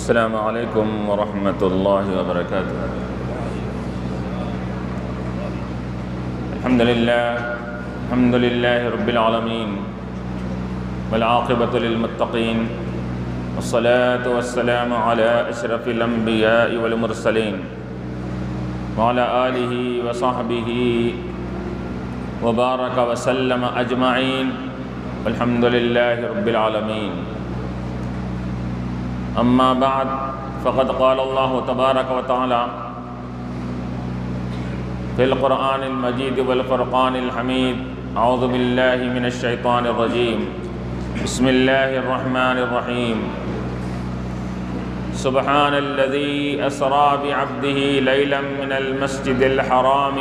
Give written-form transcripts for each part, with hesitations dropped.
السلام علیکم ورحمۃ اللہ وبرکاتہ۔ الحمد للہ رب العالمین والعاقبۃ للمتقین والصلاة والسلام علی اشرف الانبیاء والمرسلین وعلی آلہ وصحبہ وبارک وسلم اجمعین والحمد للہ رب العالمین۔ اما بعد فقد قال اللہ تبارک و تعالی فی القرآن المجید والفرقان الحمید اعوذ باللہ من الشیطان الرجیم بسم اللہ الرحمن الرحیم سبحان الذی اسری بعبدہ لیلا من المسجد الحرام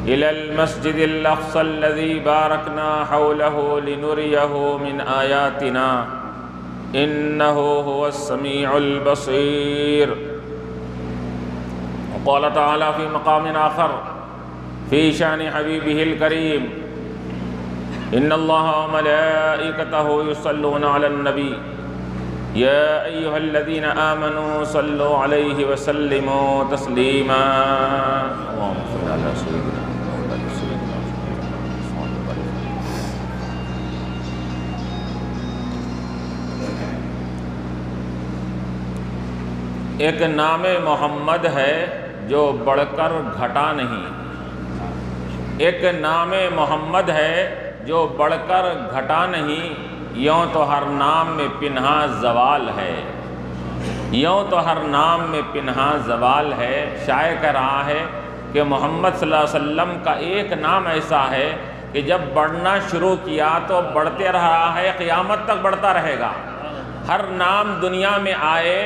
إلى المسجد الأقصى الذي باركنا حوله لنريه من آياتنا إنه هو السميع البصير۔ وقال تعالى في مقام آخر في شأن حبيبه الكريم إن الله وملائكته يصلون على النبي يا أيها الذين آمنوا صلوا عليه وسلموا تسليما۔ اللهم صل على سيدنا ایک نام محمد ہے جو بڑھ کر گھٹا نہیں، ایک نام محمد ہے جو بڑھ کر گھٹا نہیں، یوں تو ہر نام میں پنہاں زوال ہے، یوں تو ہر نام میں پنہاں زوال ہے۔ شاعر کہہ رہا ہے کہ محمد صلی اللہ علیہ وسلم کا ایک نام ایسا ہے کہ جب بڑھنا شروع کیا تو بڑھتے رہا ہے، قیامت تک بڑھتا رہے گا۔ ہر نام دنیا میں آئے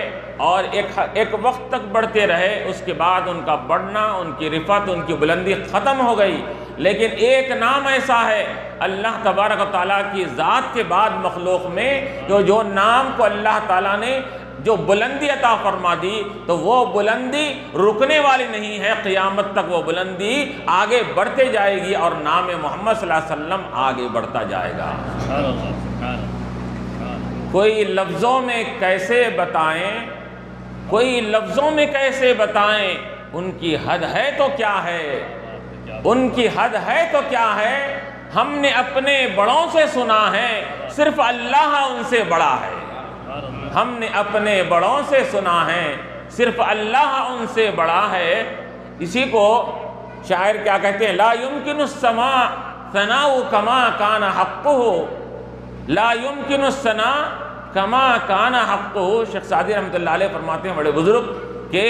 اور ایک وقت تک بڑھتے رہے، اس کے بعد ان کا بڑھنا، ان کی رفعت، ان کی بلندی ختم ہو گئی، لیکن ایک نام ایسا ہے اللہ تبارک و تعالیٰ کی ذات کے بعد مخلوق میں جو نام کو اللہ تعالیٰ نے جو بلندی عطا فرما دی تو وہ بلندی رکنے والی نہیں ہے، قیامت تک وہ بلندی آگے بڑھتے جائے گی اور نام محمد صلی اللہ علیہ وسلم آگے بڑھتا جائے گا۔ کوئی لفظوں میں کیسے بتائیں، کوئی لفظوں میں کیسے بتائیں، ان کی حد ہے تو کیا ہے، ان کی حد ہے تو کیا ہے۔ ہم نے اپنے بڑوں سے سنا ہے صرف اللہ ان سے بڑا ہے، ہم نے اپنے بڑوں سے سنا ہے صرف اللہ ان سے بڑا ہے۔ اسی کو شاعر کیا کہتے ہیں، لا يمكن السماء ثناء كما كان حقه، لا يمكن الثناء كما كان حقه۔ شیخ سعدی رحمۃ اللہ علیہ فرماتے ہیں، بڑے بزرگ، کہ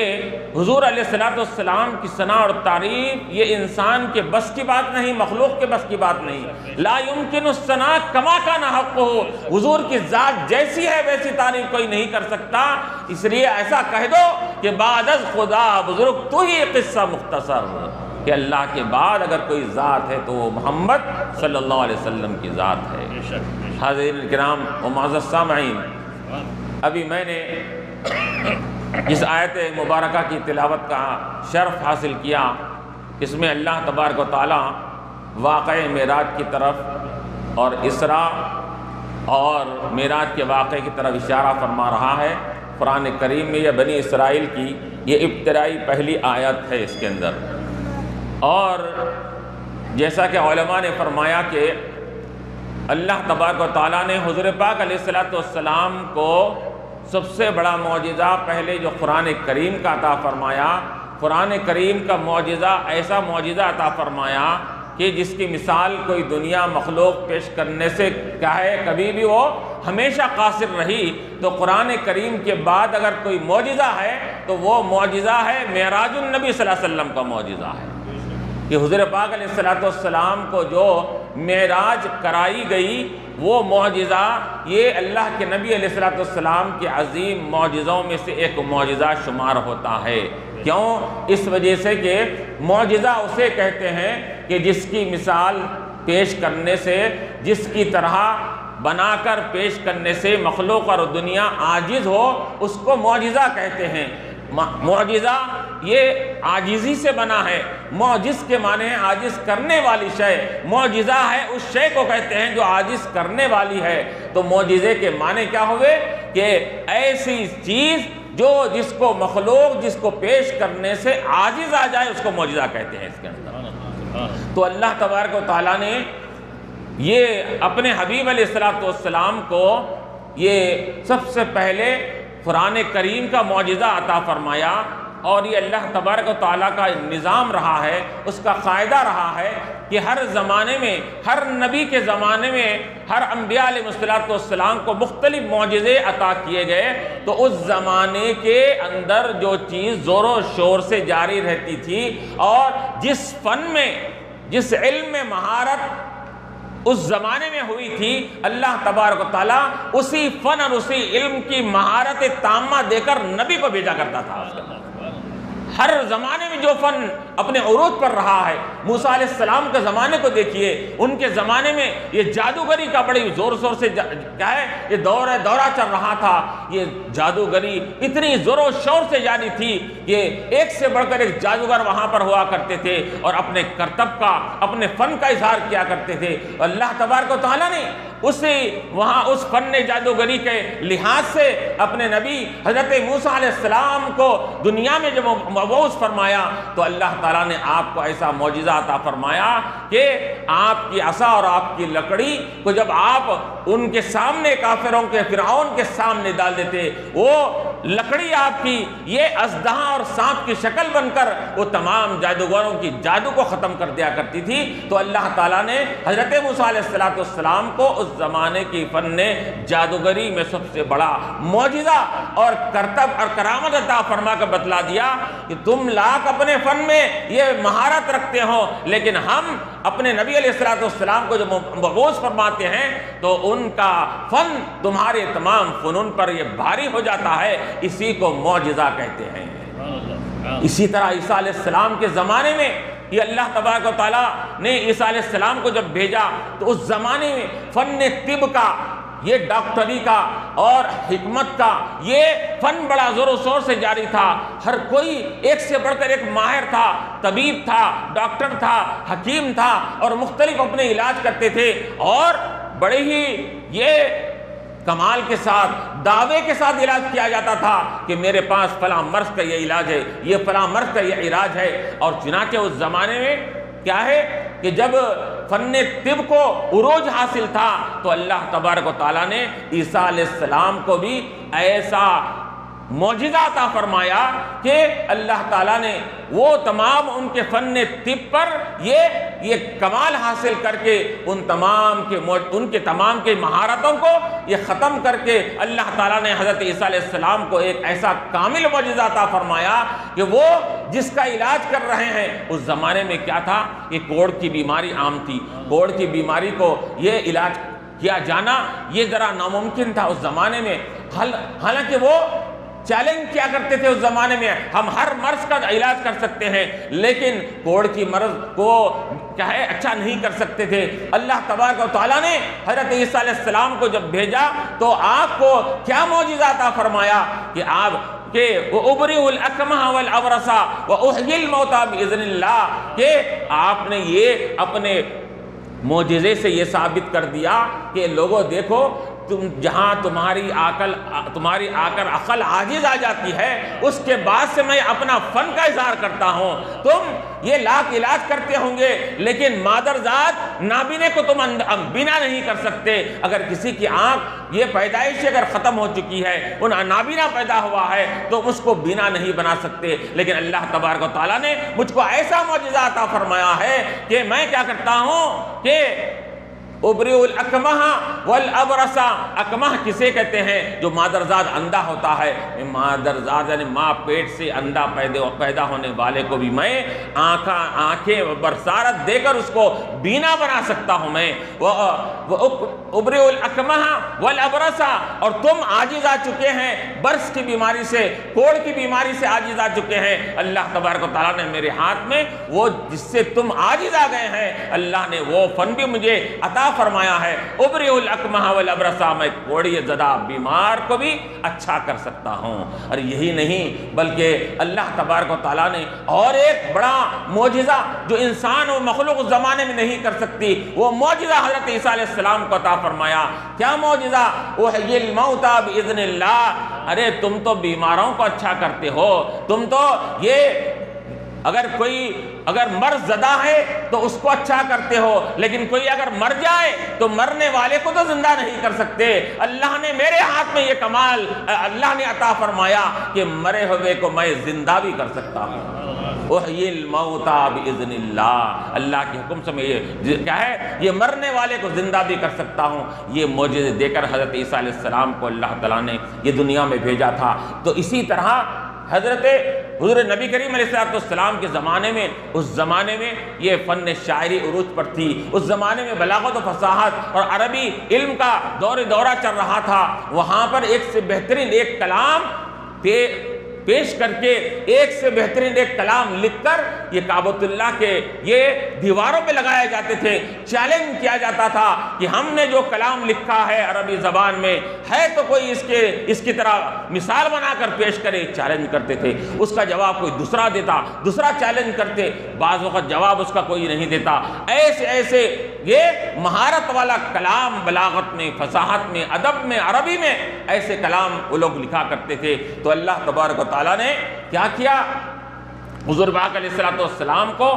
حضور علیہ السلام کی ثنا اور تعریف یہ انسان کے بس کی بات نہیں، مخلوق کے بس کی بات نہیں۔ لا يمكن الثناء كما كان حقه، حضور کی ذات جیسی ہے ویسی تعریف کوئی نہیں کر سکتا، اس لیے ایسا کہہ دو کہ بعد از خدا بزرگ تو ہی قصہ مختصر، کہ اللہ کے بعد اگر کوئی ذات ہے تو وہ محمد صلی اللہ علیہ وسلم کی ذات ہے۔ حاضرین کرام و معزز سامعین، ابھی میں نے جس آیت مبارکہ کی تلاوت کا شرف حاصل کیا، اس میں اللہ تبارک و تعالی واقعہ معراج کی طرف اور اسراء اور معراج کے واقعے کی طرف اشارہ فرما رہا ہے۔ قرآن کریم میں یہ بنی اسرائیل کی یہ ابتدائی پہلی آیت ہے اس کے اندر، اور جیسا کہ علماء نے فرمایا کہ اللہ تبارک و تعالیٰ نے حضور پاک علیہ السلام کو سب سے بڑا معجزہ پہلے جو قرآن کریم کا عطا فرمایا، قرآن کریم کا معجزہ ایسا معجزہ عطا فرمایا کہ جس کی مثال کوئی دنیا مخلوق پیش کرنے سے کیا ہے، کبھی بھی وہ ہمیشہ قاصر رہی۔ تو قرآن کریم کے بعد اگر کوئی معجزہ ہے تو وہ معجزہ ہے معراج النبی صلی اللہ علیہ وسلم کا معجزہ ہے، کہ حضور پاک علیہ السلام کو جو معراج کرائی گئی وہ معجزہ یہ اللہ کے نبی علیہ السلام کے عظیم معجزوں میں سے ایک معجزہ شمار ہوتا ہے۔ کیوں؟ اس وجہ سے کہ معجزہ اسے کہتے ہیں کہ جس کی مثال پیش کرنے سے، جس کی طرح بنا کر پیش کرنے سے مخلوق اور دنیا عاجز ہو، اس کو معجزہ کہتے ہیں۔ معجزہ یہ عاجزی سے بنا ہے. معجز کے معنی ہے عاجز کرنے والی شے. معجزہ ہے اس شے کو کہتے ہیں جو عاجز کرنے والی ہے. تو معجزے کے معنی کیا ہوئے کہ ایسی چیز جو جس کو مخلوق جس کو پیش کرنے سے عاجز آ جائے اس کو معجزہ کہتے ہیں اس کے اندر. تو اللہ تبارک و تعالیٰ نے یہ اپنے حبیب علیہ السلام کو یہ سب سے پہلے قرآن کریم کا معجزہ عطا فرمایا. اور یہ اللہ تبارک و تعالیٰ کا نظام رہا ہے, اس کا قاعدہ رہا ہے کہ ہر زمانے میں, ہر نبی کے زمانے میں, ہر انبیاء علیہ السلام کو مختلف معجزے عطا کیے گئے. تو اس زمانے کے اندر جو چیز زور و شور سے جاری رہتی تھی اور جس فن میں, جس علم میں مہارت اس زمانے میں ہوئی تھی, اللہ تبارک و تعالیٰ اسی فن اور اسی علم کی مہارت تامہ دے کر نبی کو بھیجا کرتا تھا. ہر زمانے میں جو فن اپنے عروج پر رہا ہے, موسیٰ علیہ السلام کے زمانے کو دیکھیے, ان کے زمانے میں یہ جادوگری کا بڑی زور شور سے کیا ہے یہ دورہ چل رہا تھا. یہ جادوگری اتنی زور و شور سے جاری تھی کہ ایک سے بڑھ کر ایک جادوگر وہاں پر ہوا کرتے تھے اور اپنے کرتب کا, اپنے فن کا اظہار کیا کرتے تھے. اللہ تبارک و تعالیٰ نے وہاں اس فن جادوگری کے لحاظ سے اپنے نبی حضرت موسیٰ علیہ السلام کو دنیا میں جب مبعوث فرمایا تو اللہ تعالیٰ نے آپ کو ایسا معجزہ عطا فرمایا کہ آپ کی عصا اور آپ کی لکڑی کو جب آپ ان کے سامنے, کافروں کے فرعون کے سامنے ڈال دیتے, وہ لکڑی آپ کی یہ اژدہا اور سانپ کی شکل بن کر وہ تمام جادوگروں کی جادو کو ختم کر دیا کرتی تھی. تو اللہ تعالیٰ نے حضرت موسیٰ علیہ السلام کو اس زمانے کی فن جادوگری میں سب سے بڑا معجزہ اور کرتب اور کرامت عطا فرما کر بتلا دیا کہ تم لاکھ اپنے فن میں یہ مہارت رکھتے ہو, لیکن ہم اپنے نبی علیہ السلام کو جب مبعوث فرماتے ہیں تو ان کا فن تمہارے تمام فنون پر یہ بھاری ہو جاتا ہے. اسی کو معجزہ کہتے ہیں. اسی طرح عیسیٰ علیہ السلام کے زمانے میں یہ اللہ تبارک و تعالیٰ نے عیسیٰ علیہ السلام کو جب بھیجا تو اس زمانے میں فن طب کا, یہ ڈاکٹری کا اور حکمت کا یہ فن بڑا زور و شور سے جاری تھا. ہر کوئی ایک سے بڑھ کر ایک ماہر تھا, طبیب تھا, ڈاکٹر تھا, حکیم تھا اور مختلف اپنے علاج کرتے تھے. اور بڑے ہی یہ کمال کے ساتھ, دعوے کے ساتھ علاج کیا جاتا تھا کہ میرے پاس فلاں مرض کا یہ علاج ہے, یہ فلاں مرض کا یہ علاج ہے. اور چنانچہ اس زمانے میں کیا ہے کہ جب فن طب کو عروج حاصل تھا تو اللہ تبارک و تعالیٰ نے عیسیٰ علیہ السلام کو بھی ایسا معجزہ عطا فرمایا کہ اللہ تعالیٰ نے وہ تمام ان کے فن طب پر یہ کمال حاصل کر کے ان کے تمام کے مہارتوں کو یہ ختم کر کے اللہ تعالیٰ نے حضرت عیسیٰ علیہ السلام کو ایک ایسا کامل معجزہ عطا فرمایا کہ وہ جس کا علاج کر رہے ہیں. اس زمانے میں کیا تھا کہ کوڑ کی بیماری عام تھی. کوڑ کی بیماری کو یہ علاج کیا جانا یہ ذرا ناممکن تھا اس زمانے میں. حالانکہ وہ چیلنج کیا کرتے تھے اس زمانے میں, ہم ہر مرض کا علاج کر سکتے ہیں لیکن کوڑ کی مرض کو کیا ہے اچھا نہیں کر سکتے تھے. اللہ تبارک و تعالیٰ نے حضرت عیسیٰ علیہ السلام کو جب بھیجا تو آپ کو کیا معجزہ عطا فرمایا کہ آپ کہ وَأُبْرِئُ الْأَكْمَحَ وَالْأَبْرَصَ وَأُحْيِي الْمَوْتَى بِإِذْنِ اللَّهِ کہ آپ نے یہ اپنے معجزے سے یہ ثابت کر دیا کہ لوگوں دیکھو جہاں تمہاری عقل عاجز آ جاتی ہے اس کے بعد سے میں اپنا فن کا اظہار کرتا ہوں. تم یہ لاکھ علاج کرتے ہوں گے لیکن مادر ذات نابینے کو تم بینا نہیں کر سکتے. اگر کسی کی آنکھ یہ پیدائش اگر ختم ہو چکی ہے, وہ نابینا پیدا ہوا ہے تو اس کو بینا نہیں بنا سکتے. لیکن اللہ تبارک و تعالیٰ نے مجھ کو ایسا معجزہ عطا فرمایا ہے کہ میں کیا کرتا ہوں کہ ابریء الاکمہ والابرص. اکمہ کسے کہتے ہیں جو مادرزاد اندھا ہوتا ہے. مادرزاد یعنی ماں پیٹ سے اندھا پیدا ہونے والے کو بھی میں آنکھیں برسارت دے کر اس کو بینا بنا سکتا ہوں. میں ابریء الاکمہ والابرص. اور تم عاجز آ چکے ہیں برس کی بیماری سے, کوڑ کی بیماری سے عاجز آ چکے ہیں. اللہ تبارک و تعالیٰ نے میرے ہاتھ میں وہ جس سے تم عاجز آ گئے ہیں, اللہ نے وہ فن بھی مجھے عطا عطا فرمایا ہے، ابرئ الاکمہ والابرص، میں کوڑی زدہ بیمار کو بھی اچھا کر سکتا ہوں۔ اور یہی نہیں بلکہ اللہ تبارک و تعالیٰ نے اور ایک بڑا معجزہ جو انسان و مخلوق اس زمانے میں نہیں کر سکتی، وہ معجزہ حضرت عیسیٰ علیہ السلام کو عطا فرمایا۔ کیا معجزہ؟ احیی الموتیٰ باذن اللہ۔ ارے تم تو بیماروں کو اچھا کرتے ہو، تم تو یہ اگر مرض زدہ ہے تو اس کو اچھا کرتے ہو، لیکن کوئی اگر مر جائے تو مرنے والے کو تو زندہ نہیں کر سکتے۔ اللہ نے میرے ہاتھ میں یہ کمال اللہ نے عطا فرمایا کہ مرے ہوئے کو میں زندہ بھی کر سکتا ہوں۔ احیی الموتیٰ باذن اللہ، اللہ کے حکم سے میں یہ کیا ہے، یہ مرنے والے کو زندہ بھی کر سکتا ہوں۔ یہ معجزے دے کر حضرت عیسیٰ علیہ السلام کو اللہ تعالیٰ نے یہ دنیا میں بھیجا تھا۔ تو اسی طرح حضور نبی کریم علیہ السلام کے زمانے میں، اس زمانے میں یہ فن شاعری عروج پر تھی، اس زمانے میں بلاغت و فصاحت اور عربی علم کا دورہ چل رہا تھا۔ وہاں پر ایک سے بہترین ایک کلام پیش کر کے، ایک سے بہترین ایک کلام لکھ کر یہ کعبۃ اللہ کے یہ دیواروں پہ لگائے جاتے تھے۔ چیلنج کیا جاتا تھا کہ ہم نے جو کلام لکھا ہے عربی زبان میں ہے تو کوئی اس کی طرح مثال بنا کر پیش کرے۔ چیلنج کرتے تھے، اس کا جواب کوئی دوسرا دیتا، دوسرا چیلنج کرتے، بعض وقت جواب اس کا کوئی نہیں دیتا۔ ایسے یہ مہارت والا کلام بلاغت میں، فصاحت میں، ادب میں، عربی میں ایسے کلام وہ لوگ لکھا کرتے تھے۔ تو اللہ تبارک و تعالیٰ نے کیا کیا، حضور پاک علیہ السلام کو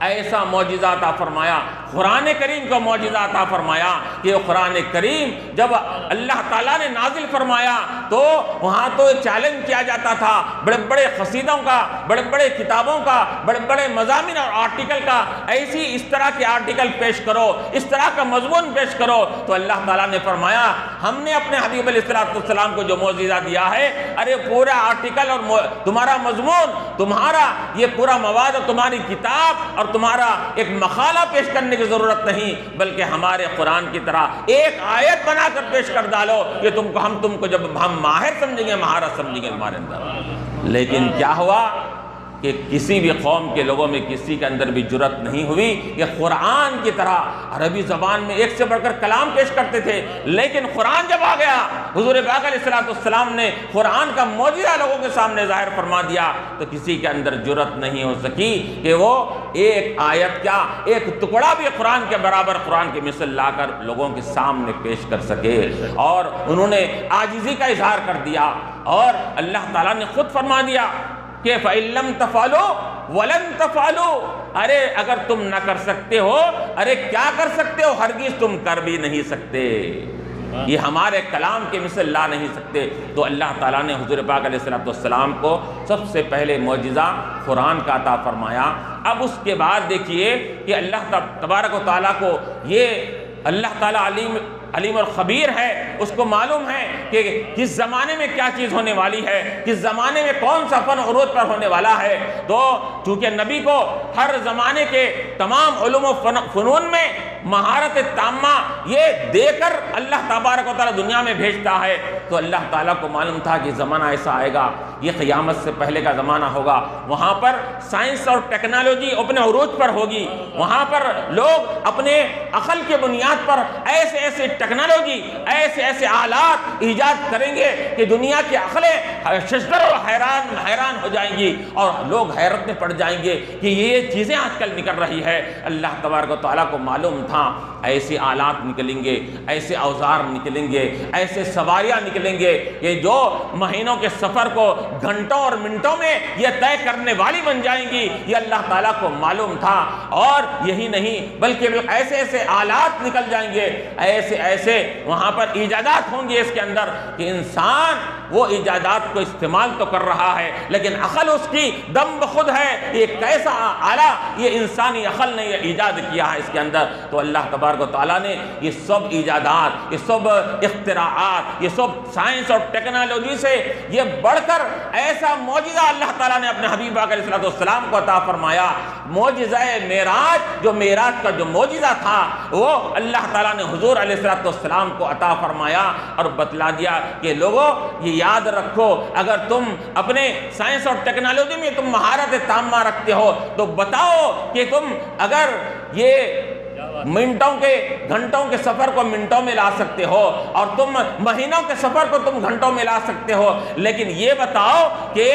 ایسا معجزہ عطا فرمایا، قرآن کریم کا معجزہ عطا فرمایا کہ قرآن کریم جب اللہ تعالیٰ نے نازل فرمایا تو وہاں تو چیلنج کیا جاتا تھا، بڑے بڑے قصیدوں کا، بڑے بڑے کتابوں کا، بڑے بڑے مضامین اور آرٹیکل کا، اس طرح کے آرٹیکل پیش کرو، اس طرح کا مضمون پیش کرو۔ تو اللہ تعالیٰ نے فرمایا ہم نے اپنے حبیب علیہ السلام کو جو معجزہ دیا ہے، ارے پورا آرٹیکل اور تمہارا مضمون، تمہارا یہ پورا مواد اور تمہاری کتاب اور تمہارا ایک مقالہ پیش کرنے کی ضرورت نہیں، بلکہ ہمارے قرآن کی طرح ایک آیت بنا کر پیش کر ڈالو کہ ہم تم کو جب ہم ماہر سمجھیں گے، مہارت سمجھیں گے تمہارے اندر۔ لیکن کیا ہوا کہ کسی بھی قوم کے لوگوں میں کسی کے اندر بھی جرت نہیں ہوئی کہ قرآن کی طرح عربی زبان میں ایک سے بڑھ کر کلام پیش کرتے تھے۔ لیکن قرآن جب آ گیا، حضور پاک علیہ السلام نے قرآن کا معجزہ لوگوں کے سامنے ظاہر فرما دیا، تو کسی کے اندر جرت نہیں ہو سکی کہ وہ ایک آیت کیا، ایک ٹکڑا بھی قرآن کے برابر، قرآن کی مثل لا کر لوگوں کے سامنے پیش کر سکے۔ اور انہوں نے عاجزی کا اظہار کر دیا، اور اللہ تعالیٰ نے خود فرما دیا کہ فَإِن لَمْ تَفْعَلُوا وَلَن تَفْعَلُوا، ارے اگر تم نہ کر سکتے ہو، ارے کیا کر سکتے ہو، ہرگز تم کر بھی نہیں سکتے، یہ ہمارے کلام کے مثل لا نہیں سکتے۔ تو اللہ تعالیٰ نے حضور پاک علیہ السلام کو سب سے پہلے معجزہ قرآن کا عطا فرمایا۔ اب اس کے بعد دیکھیے کہ اللہ تبارک و تعالیٰ کو یہ اللہ تعالیٰ علیم اور خبیر ہے، اس کو معلوم ہے کہ کس زمانے میں کیا چیز ہونے والی ہے، کس زمانے میں کون سا فن عروج پر ہونے والا ہے۔ تو چونکہ نبی کو ہر زمانے کے تمام علوم و فنون میں مہارت تامہ یہ دے کر اللہ تبارک و تعالیٰ دنیا میں بھیجتا ہے، تو اللہ تعالیٰ کو معلوم تھا کہ زمانہ ایسا آئے گا، یہ قیامت سے پہلے کا زمانہ ہوگا، وہاں پر سائنس اور ٹیکنالوجی اپنے عروج پر ہوگی، وہاں پر لوگ اپنے عقل کے بنیاد پر ایسے ٹیکنالوجی، ایسے آلات ایجاد کریں گے کہ دنیا کی عقلیں ششدر و حیران ہو جائیں گی، اور لوگ حیرت میں پڑ جائیں گے کہ یہ چیزیں آج کل نکل رہی ہے۔ اللہ تبارک و تعالیٰ کو معلوم تھا ایسے آلات نکلیں گے، ایسے اوزار نکلیں گے، ایسے سواریاں نکلیں گے کہ جو مہینوں کے سفر کو گھنٹوں اور منٹوں میں یہ طے کرنے والی بن جائیں گی، یہ اللہ تعالیٰ کو معلوم تھا۔ اور یہی نہیں بلکہ ایسے آلات نکل جائیں گے، ایسے وہاں پر ایجادات ہوں گے اس کے اندر کہ انسان وہ ایجادات کو استعمال تو کر رہا ہے لیکن عقل اس کی دم بخود ہے۔ یہ کیسا آلہ یہ انسانی عقل نے یہ ایجاد کیا ہے اس کے اندر۔ تو اللہ تبارک و تعالیٰ نے یہ سب ایجادات، یہ سب اختراعات، یہ سب سائنس اور ٹیکنالوجی سے یہ بڑھ کر ایسا معجزہ اللہ تعالیٰ نے اپنے حبیب پاک علیہ السلام کو عطا فرمایا۔ معجزہ معراج، جو معراج کا جو معجزہ تھا وہ اللہ تعالیٰ نے حضور علیہ السلام کو عطا فرمایا اور بتلا دیا کہ لوگوں یہ یاد رکھو، اگر تم اپنے سائنس اور ٹیکنالوجی میں تم مہارت تامہ رکھتے ہو تو بتاؤ کہ تم اگر یہ منٹوں کے گھنٹوں کے سفر کو منٹوں میں لا سکتے ہو، اور تم مہینوں کے سفر کو تم گھنٹوں میں لا سکتے ہو، لیکن یہ بتاؤ کہ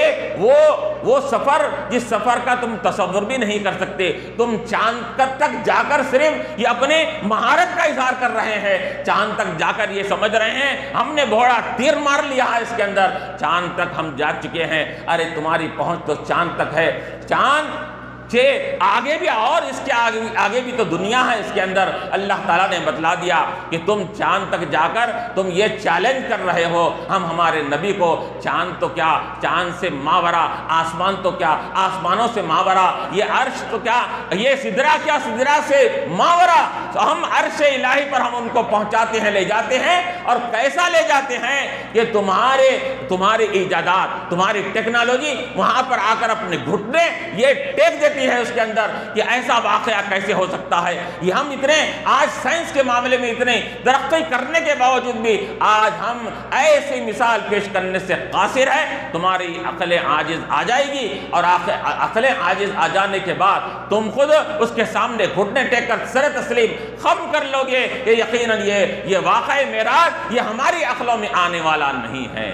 وہ سفر جس سفر کا تم تصور بھی نہیں کر سکتے، تم چاند تک جا کر صرف یہ اپنے مہارت کا اظہار کر رہے ہیں، چاند تک جا کر یہ سمجھ رہے ہیں ہم نے بھوڑا تیر مار لیا ہے اس کے اندر، چاند تک ہم جا چکے ہیں۔ ارے تمہاری پہنچ تو چاند تک ہے، چاند آگے بھی، اور اس کے آگے بھی تو دنیا ہے اس کے اندر۔ اللہ تعالیٰ نے بتلا دیا کہ تم چاند تک جا کر تم یہ چیلنج کر رہے ہو، ہم ہمارے نبی کو چاند تو کیا، چاند سے ماورا، آسمان تو کیا، آسمانوں سے ماورا، یہ عرش تو کیا، یہ سدرہ کیا، سدرہ سے ماورا، تو ہم عرش الہی پر ہم ان کو پہنچاتے ہیں، لے جاتے ہیں، اور کیسا لے جاتے ہیں کہ تمہارے ایجادات، تمہاری ٹیکنالوجی وہاں پر آ کر اپنے گھٹنے یہ ٹیک دیتی ہے اس کے اندر کہ ایسا واقعہ کیسے ہو سکتا ہے۔ یہ ہم اتنے آج سائنس کے معاملے میں اتنے ترقی کرنے کے باوجود بھی آج ہم ایسی مثال پیش کرنے سے قاصر ہے۔ تمہاری عقل عاجز آ جائے گی، اور عقل عاجز آ جانے کے بعد تم خود اس کے سامنے گھٹنے ٹیک کر سر تسلیم خم کر لو گے کہ یقیناً یہ واقعہ معراج یہ ہماری عقلوں میں آنے والا نہیں ہے۔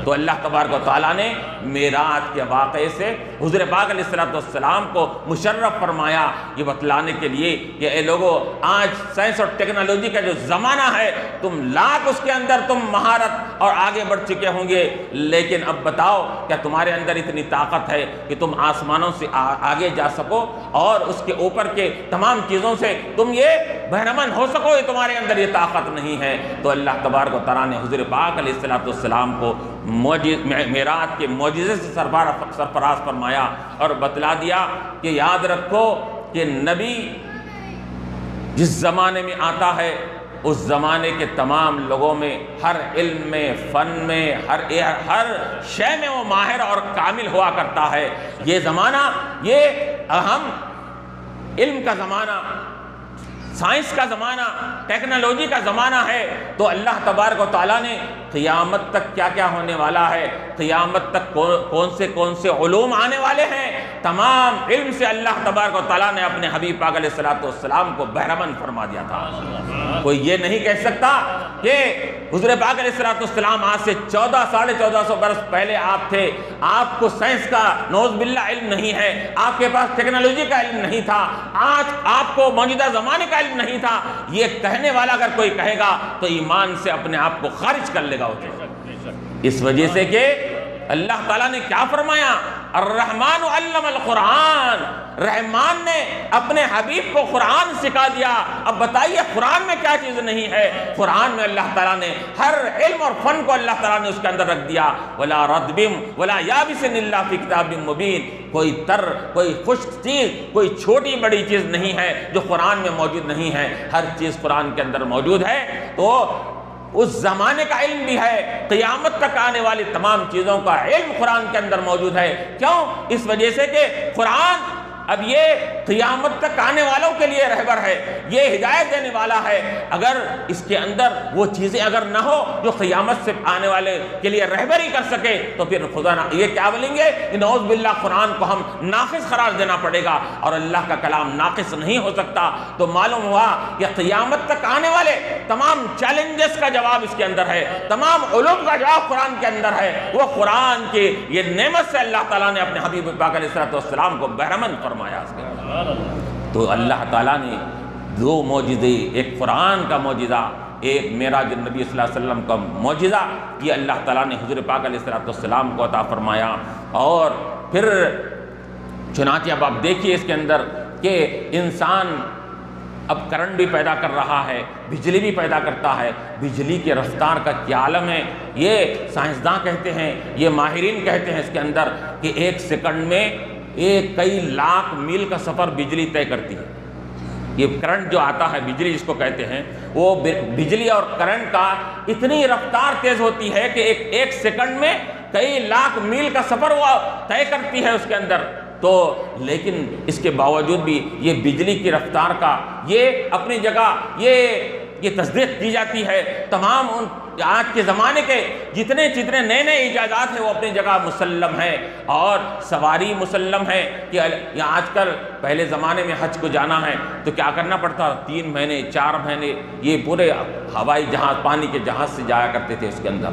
تو اللہ تبارک و تعالیٰ نے معراج کے واقعے سے حضور پاک علیہ السلام کو مشرف فرمایا، یہ بتلانے کے لیے کہ اے لوگو، آج سائنس اور ٹیکنالوجی کا جو زمانہ ہے، تم لاکھ اس کے اندر تم مہارت اور آگے بڑھ چکے ہوں گے، لیکن اب بتاؤ کیا تمہارے اندر اتنی طاقت ہے کہ تم آسمانوں سے آگے جا سکو اور اس کے اوپر کے تمام چیزوں سے تم یہ بہرمند ہو سکو؟ یہ تمہارے اندر یہ طاقت نہیں ہے۔ تو اللہ تبارک و تعالیٰ نے حضور پاک علیہ السلام کو معراج کے معجزے سے سرفراز فرمایا اور بتلا دیا کہ یاد رکھو کہ نبی جس زمانے میں آتا ہے اس زمانے کے تمام لوگوں میں ہر علم میں، فن میں، ہر شے میں وہ ماہر اور کامل ہوا کرتا ہے۔ یہ زمانہ یہ اہم علم کا زمانہ، سائنس کا زمانہ، ٹیکنالوجی کا زمانہ ہے۔ تو اللہ تبارک و تعالیٰ نے قیامت تک کیا کیا ہونے والا ہے، قیامت تک کون سے علوم آنے والے ہیں، تمام علم سے اللہ تبارک و تعالیٰ نے اپنے حبیب پاک علیہ السلام کو بہرمند فرما دیا تھا۔ کوئی یہ نہیں کہہ سکتا کہ حضور پاک علیہ السلام آج سے 1400 برس پہلے آپ تھے، آپ کو سائنس کا نعوذ باللہ علم نہیں ہے، آپ کے پاس ٹیکنالوجی کا علم نہیں تھا، آج آپ کو موجودہ زمانے کا علم نہیں تھا۔ یہ کہنے والا اگر کوئی کہے گا تو ایمان سے اپنے آپ کو خارج کر لے گا اس وجہ سے کہ اللہ تعالیٰ نے کیا فرمایا، الرحمن علم القرآن، رحمان نے اپنے حبیب کو قرآن سکھا دیا۔ اب بتائیے قرآن میں کیا چیز نہیں ہے؟ قرآن میں اللہ تعالیٰ نے ہر علم اور فن کو اللہ تعالیٰ نے اس کے اندر رکھ دیا۔ وَلَا رَدْبٍ وَلَا يَابِسٍ إِلَّا فِي كِتَابٍ مُبِينٍ، کوئی تر، کوئی خشک چیز، کوئی چھوٹی بڑی چیز نہیں ہے جو قرآن میں موجود نہیں ہے، ہر چیز قرآن کے اندر موجود ہے۔ تو اس زمانے کا علم بھی ہے، قیامت تک آنے والی تمام چیزوں کا علم قرآن کے اندر موجود ہے۔ کیوں؟ اس وجہ سے کہ قرآن اب یہ قیامت تک آنے والوں کے لیے رہبر ہے، یہ ہدایت دینے والا ہے۔ اگر اس کے اندر وہ چیزیں اگر نہ ہو جو قیامت سے آنے والے کے لیے رہبری کر سکے تو پھر خدا یہ کیا بولیں گے کہ نعوذ باللہ قرآن کو ہم ناقص قرار دینا پڑے گا، اور اللہ کا کلام ناقص نہیں ہو سکتا۔ تو معلوم ہوا کہ قیامت تک آنے والے تمام چیلنجز کا جواب اس کے اندر ہے، تمام علوم کا جواب قرآن کے اندر ہے۔ وہ قرآن کی یہ نعمت سے اللہ تعالیٰ نے اپنے حبیب پاک علیہ السلام کو بہرمند فرمایا۔ تو اللہ تعالیٰ نے دو معجزے، ایک قرآن کا معجزہ، ایک معراج النبی صلی اللہ علیہ وسلم کا معجزہ، یہ اللہ تعالیٰ نے حضور پاک علیہ السلام کو عطا فرمایا۔ اور پھر چنانچہ اب آپ دیکھیے اس کے اندر کہ انسان اب کرنٹ بھی پیدا کر رہا ہے، بجلی بھی پیدا کرتا ہے۔ بجلی کی رفتار کا کیا عالم ہے، یہ سائنسداں کہتے ہیں، یہ ماہرین کہتے ہیں اس کے اندر کہ ایک سیکنڈ میں کئی لاکھ میل کا سفر بجلی طے کرتی ہے۔ یہ کرنٹ جو آتا ہے، بجلی جس کو کہتے ہیں، وہ بجلی اور کرنٹ کا اتنی رفتار تیز ہوتی ہے کہ ایک سیکنڈ میں کئی لاکھ میل کا سفر وہ طے کرتی ہے اس کے اندر۔ تو لیکن اس کے باوجود بھی یہ بجلی کی رفتار کا یہ اپنی جگہ یہ یہ تصدیق کی جاتی ہے۔ تمام ان آج کے زمانے کے جتنے نئے ایجادات ہیں وہ اپنی جگہ مسلم ہیں، اور سواری مسلم ہے کہ آج کل پہلے زمانے میں حج کو جانا ہے تو کیا کرنا پڑتا، 3 مہینے 4 مہینے یہ پورے ہوائی جہاز، پانی کے جہاز سے جایا کرتے تھے اس کے اندر۔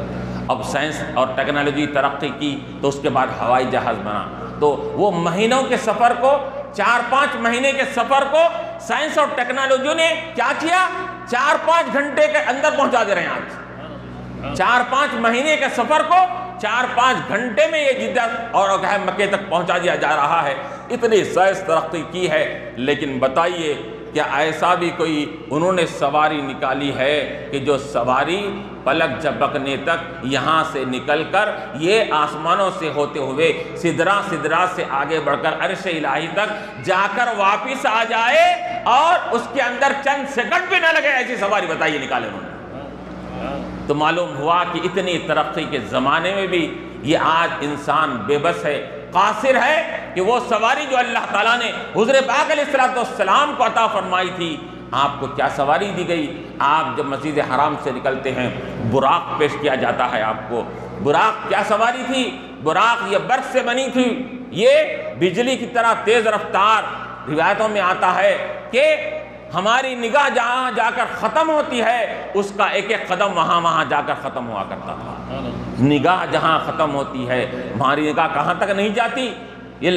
اب سائنس اور ٹیکنالوجی ترقی کی تو اس کے بعد ہوائی جہاز بنا، تو وہ مہینوں کے سفر کو، 4-5 مہینے کے سفر کو سائنس اور ٹیکنالوجی نے کیا کیا، 4-5 گھنٹے کے اندر پہنچا دے رہے ہیں۔ آج 4-5 مہینے کے سفر کو 4-5 گھنٹے میں یہ جدہ اور مکے تک پہنچا دیا جا رہا ہے۔ اتنی سائنس ترقی کی ہے، لیکن بتائیے کیا ایسا بھی کوئی انہوں نے سواری نکالی ہے کہ جو سواری پلک جھپکنے تک یہاں سے نکل کر یہ آسمانوں سے ہوتے ہوئے سدرہ سے آگے بڑھ کر عرش الہی تک جا کر واپس آ جائے اور اس کے اندر چند سیکنڈ بھی نہ لگے، ایسی سواری بتائیے نکالے انہوں نے؟ تو معلوم ہوا کہ اتنی ترقی کے زمانے میں بھی یہ آج انسان بے بس ہے، قاصر ہے کہ وہ سواری جو اللہ تعالیٰ نے حضور پاک علیہ السلام کو عطا فرمائی تھی۔ آپ کو کیا سواری دی گئی؟ آپ جب مسجد حرام سے نکلتے ہیں براق پیش کیا جاتا ہے آپ کو۔ براق کیا سواری تھی؟ براق یہ برق سے بنی تھی، یہ بجلی کی طرح تیز رفتار۔ روایتوں میں آتا ہے کہ ہماری نگاہ جہاں جا کر ختم ہوتی ہے اس کا ایک ایک قدم وہاں جا کر ختم ہوا کرتا تھا۔ نگاہ جہاں ختم ہوتی ہے ہماری نگاہ کہاں تک نہیں جاتی، یہ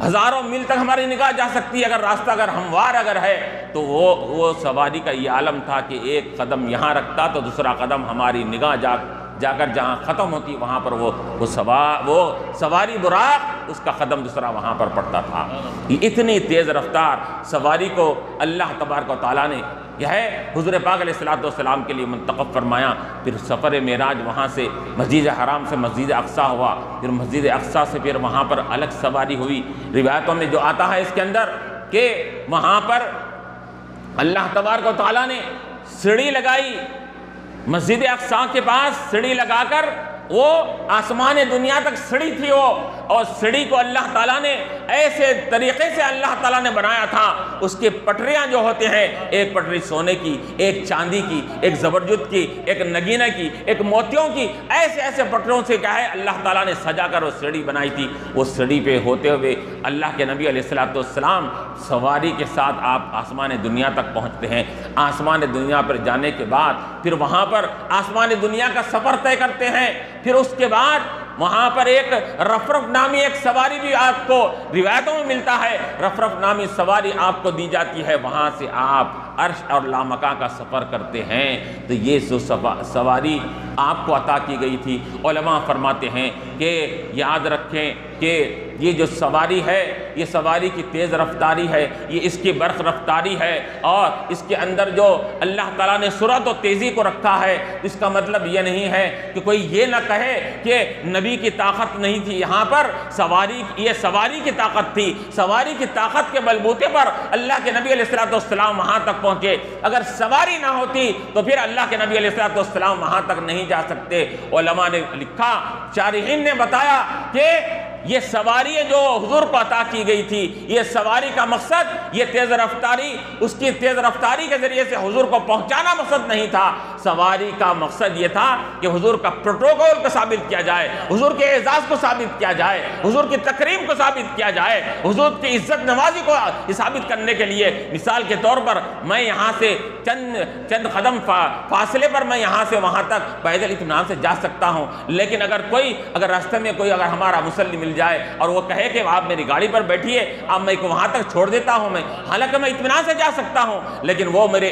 ہزاروں میل تک ہماری نگاہ جا سکتی ہے اگر راستہ ہموار ہے تو وہ سواری کا یہ عالم تھا کہ ایک قدم یہاں رکھتا تو دوسرا قدم ہماری نگاہ جا کر جہاں ختم ہوتی وہاں پر وہ سواری براق اس کا قدم دوسرا وہاں پر پڑتا تھا۔ یہ اتنی تیز رفتار سواری کو اللہ تبارک و تعالیٰ نے یہ ہے حضور پاک علیہ السلام کے لیے منتخب فرمایا۔ پھر سفر معراج وہاں سے مسجد حرام سے مسجد اقصیٰ ہوا، پھر مسجد اقصیٰ سے پھر وہاں پر الگ سواری ہوئی۔ روایتوں میں جو آتا ہے اس کے اندر کہ وہاں پر اللہ تبارک و تعالیٰ نے سیڑھی لگائی، مسجد اقصیٰ کے پاس سیڑھی لگا کر، وہ آسمان دنیا تک سیڑھی تھی وہ، اور سیڑھی کو اللہ تعالیٰ نے ایسے طریقے سے اللہ تعالیٰ نے بنایا تھا، اس کے پٹریاں جو ہوتے ہیں، ایک پٹری سونے کی، ایک چاندی کی، ایک زبرجد کی، ایک نگینہ کی، ایک موتیوں کی، ایسے پٹریوں سے کیا ہے اللہ تعالیٰ نے سجا کر وہ سیڑھی بنائی تھی۔ وہ سیڑھی پہ ہوتے ہوئے اللہ کے نبی علیہ السلام سواری کے ساتھ آپ آسمان دنیا تک پہنچتے ہیں۔ آسمان دنیا پر جانے کے بعد پھر وہاں پر آسمان دنیا کا سفر طے کرتے ہیں۔ پھر اس کے بعد وہاں پر ایک رفرف نامی ایک سواری بھی آپ کو روایتوں میں ملتا ہے، رفرف نامی سواری آپ کو دی جاتی ہے، وہاں سے آپ عرش اور لامکاں کا سفر کرتے ہیں۔ تو یہ سواری آپ کو عطا کی گئی تھی۔ علماء فرماتے ہیں کہ یاد رکھیں کہ یہ جو سواری ہے یہ سواری کی تیز رفتاری ہے، یہ اس کی برق رفتاری ہے، اور اس کے اندر جو اللہ تعالیٰ نے سرعت و تیزی کو رکھا ہے، اس کا مطلب یہ نہیں ہے کہ کوئی یہ نہ کہے کہ نبی کی طاقت نہیں تھی، یہاں پر یہ سواری کی طاقت تھی۔ سواری کی طاقت کے بلبوتے پر اللہ کے نبی علیہ السلام وہاں تک پہنچے۔ اگر سواری نہ ہوتی تو پھر اللہ کے نبی علیہ السلام وہاں تک نہیں جا سکتے۔ علماء نے لکھا، شارحین نے بتایا کہ یہ سواری جو حضور کو عطا کی گئی تھی، یہ سواری کا مقصد یہ تیز رفتاری، اس کی تیز رفتاری کے ذریعے سے حضور کو پہنچانا مقصد نہیں تھا۔ سواری کا مقصد یہ تھا کہ حضور کا پروٹوکول کو ثابت کیا جائے، حضور کے اعزاز کو ثابت کیا جائے، حضور کی تکریم کو ثابت کیا جائے، حضور کی عزت نوازی کو ثابت کرنے کے لیے۔ مثال کے طور پر میں یہاں سے چند قدم فاصلے پر میں یہاں سے وہاں تک پیدل اطمینان سے جا سکتا ہوں، لیکن اگر راستے میں کوئی ہمارا مسلم مل جائے اور وہ کہے کہ آپ میری گاڑی پر بیٹھیے، اب میں وہاں تک چھوڑ دیتا ہوں، میں حالانکہ میں اطمینان سے جا سکتا ہوں، لیکن وہ میرے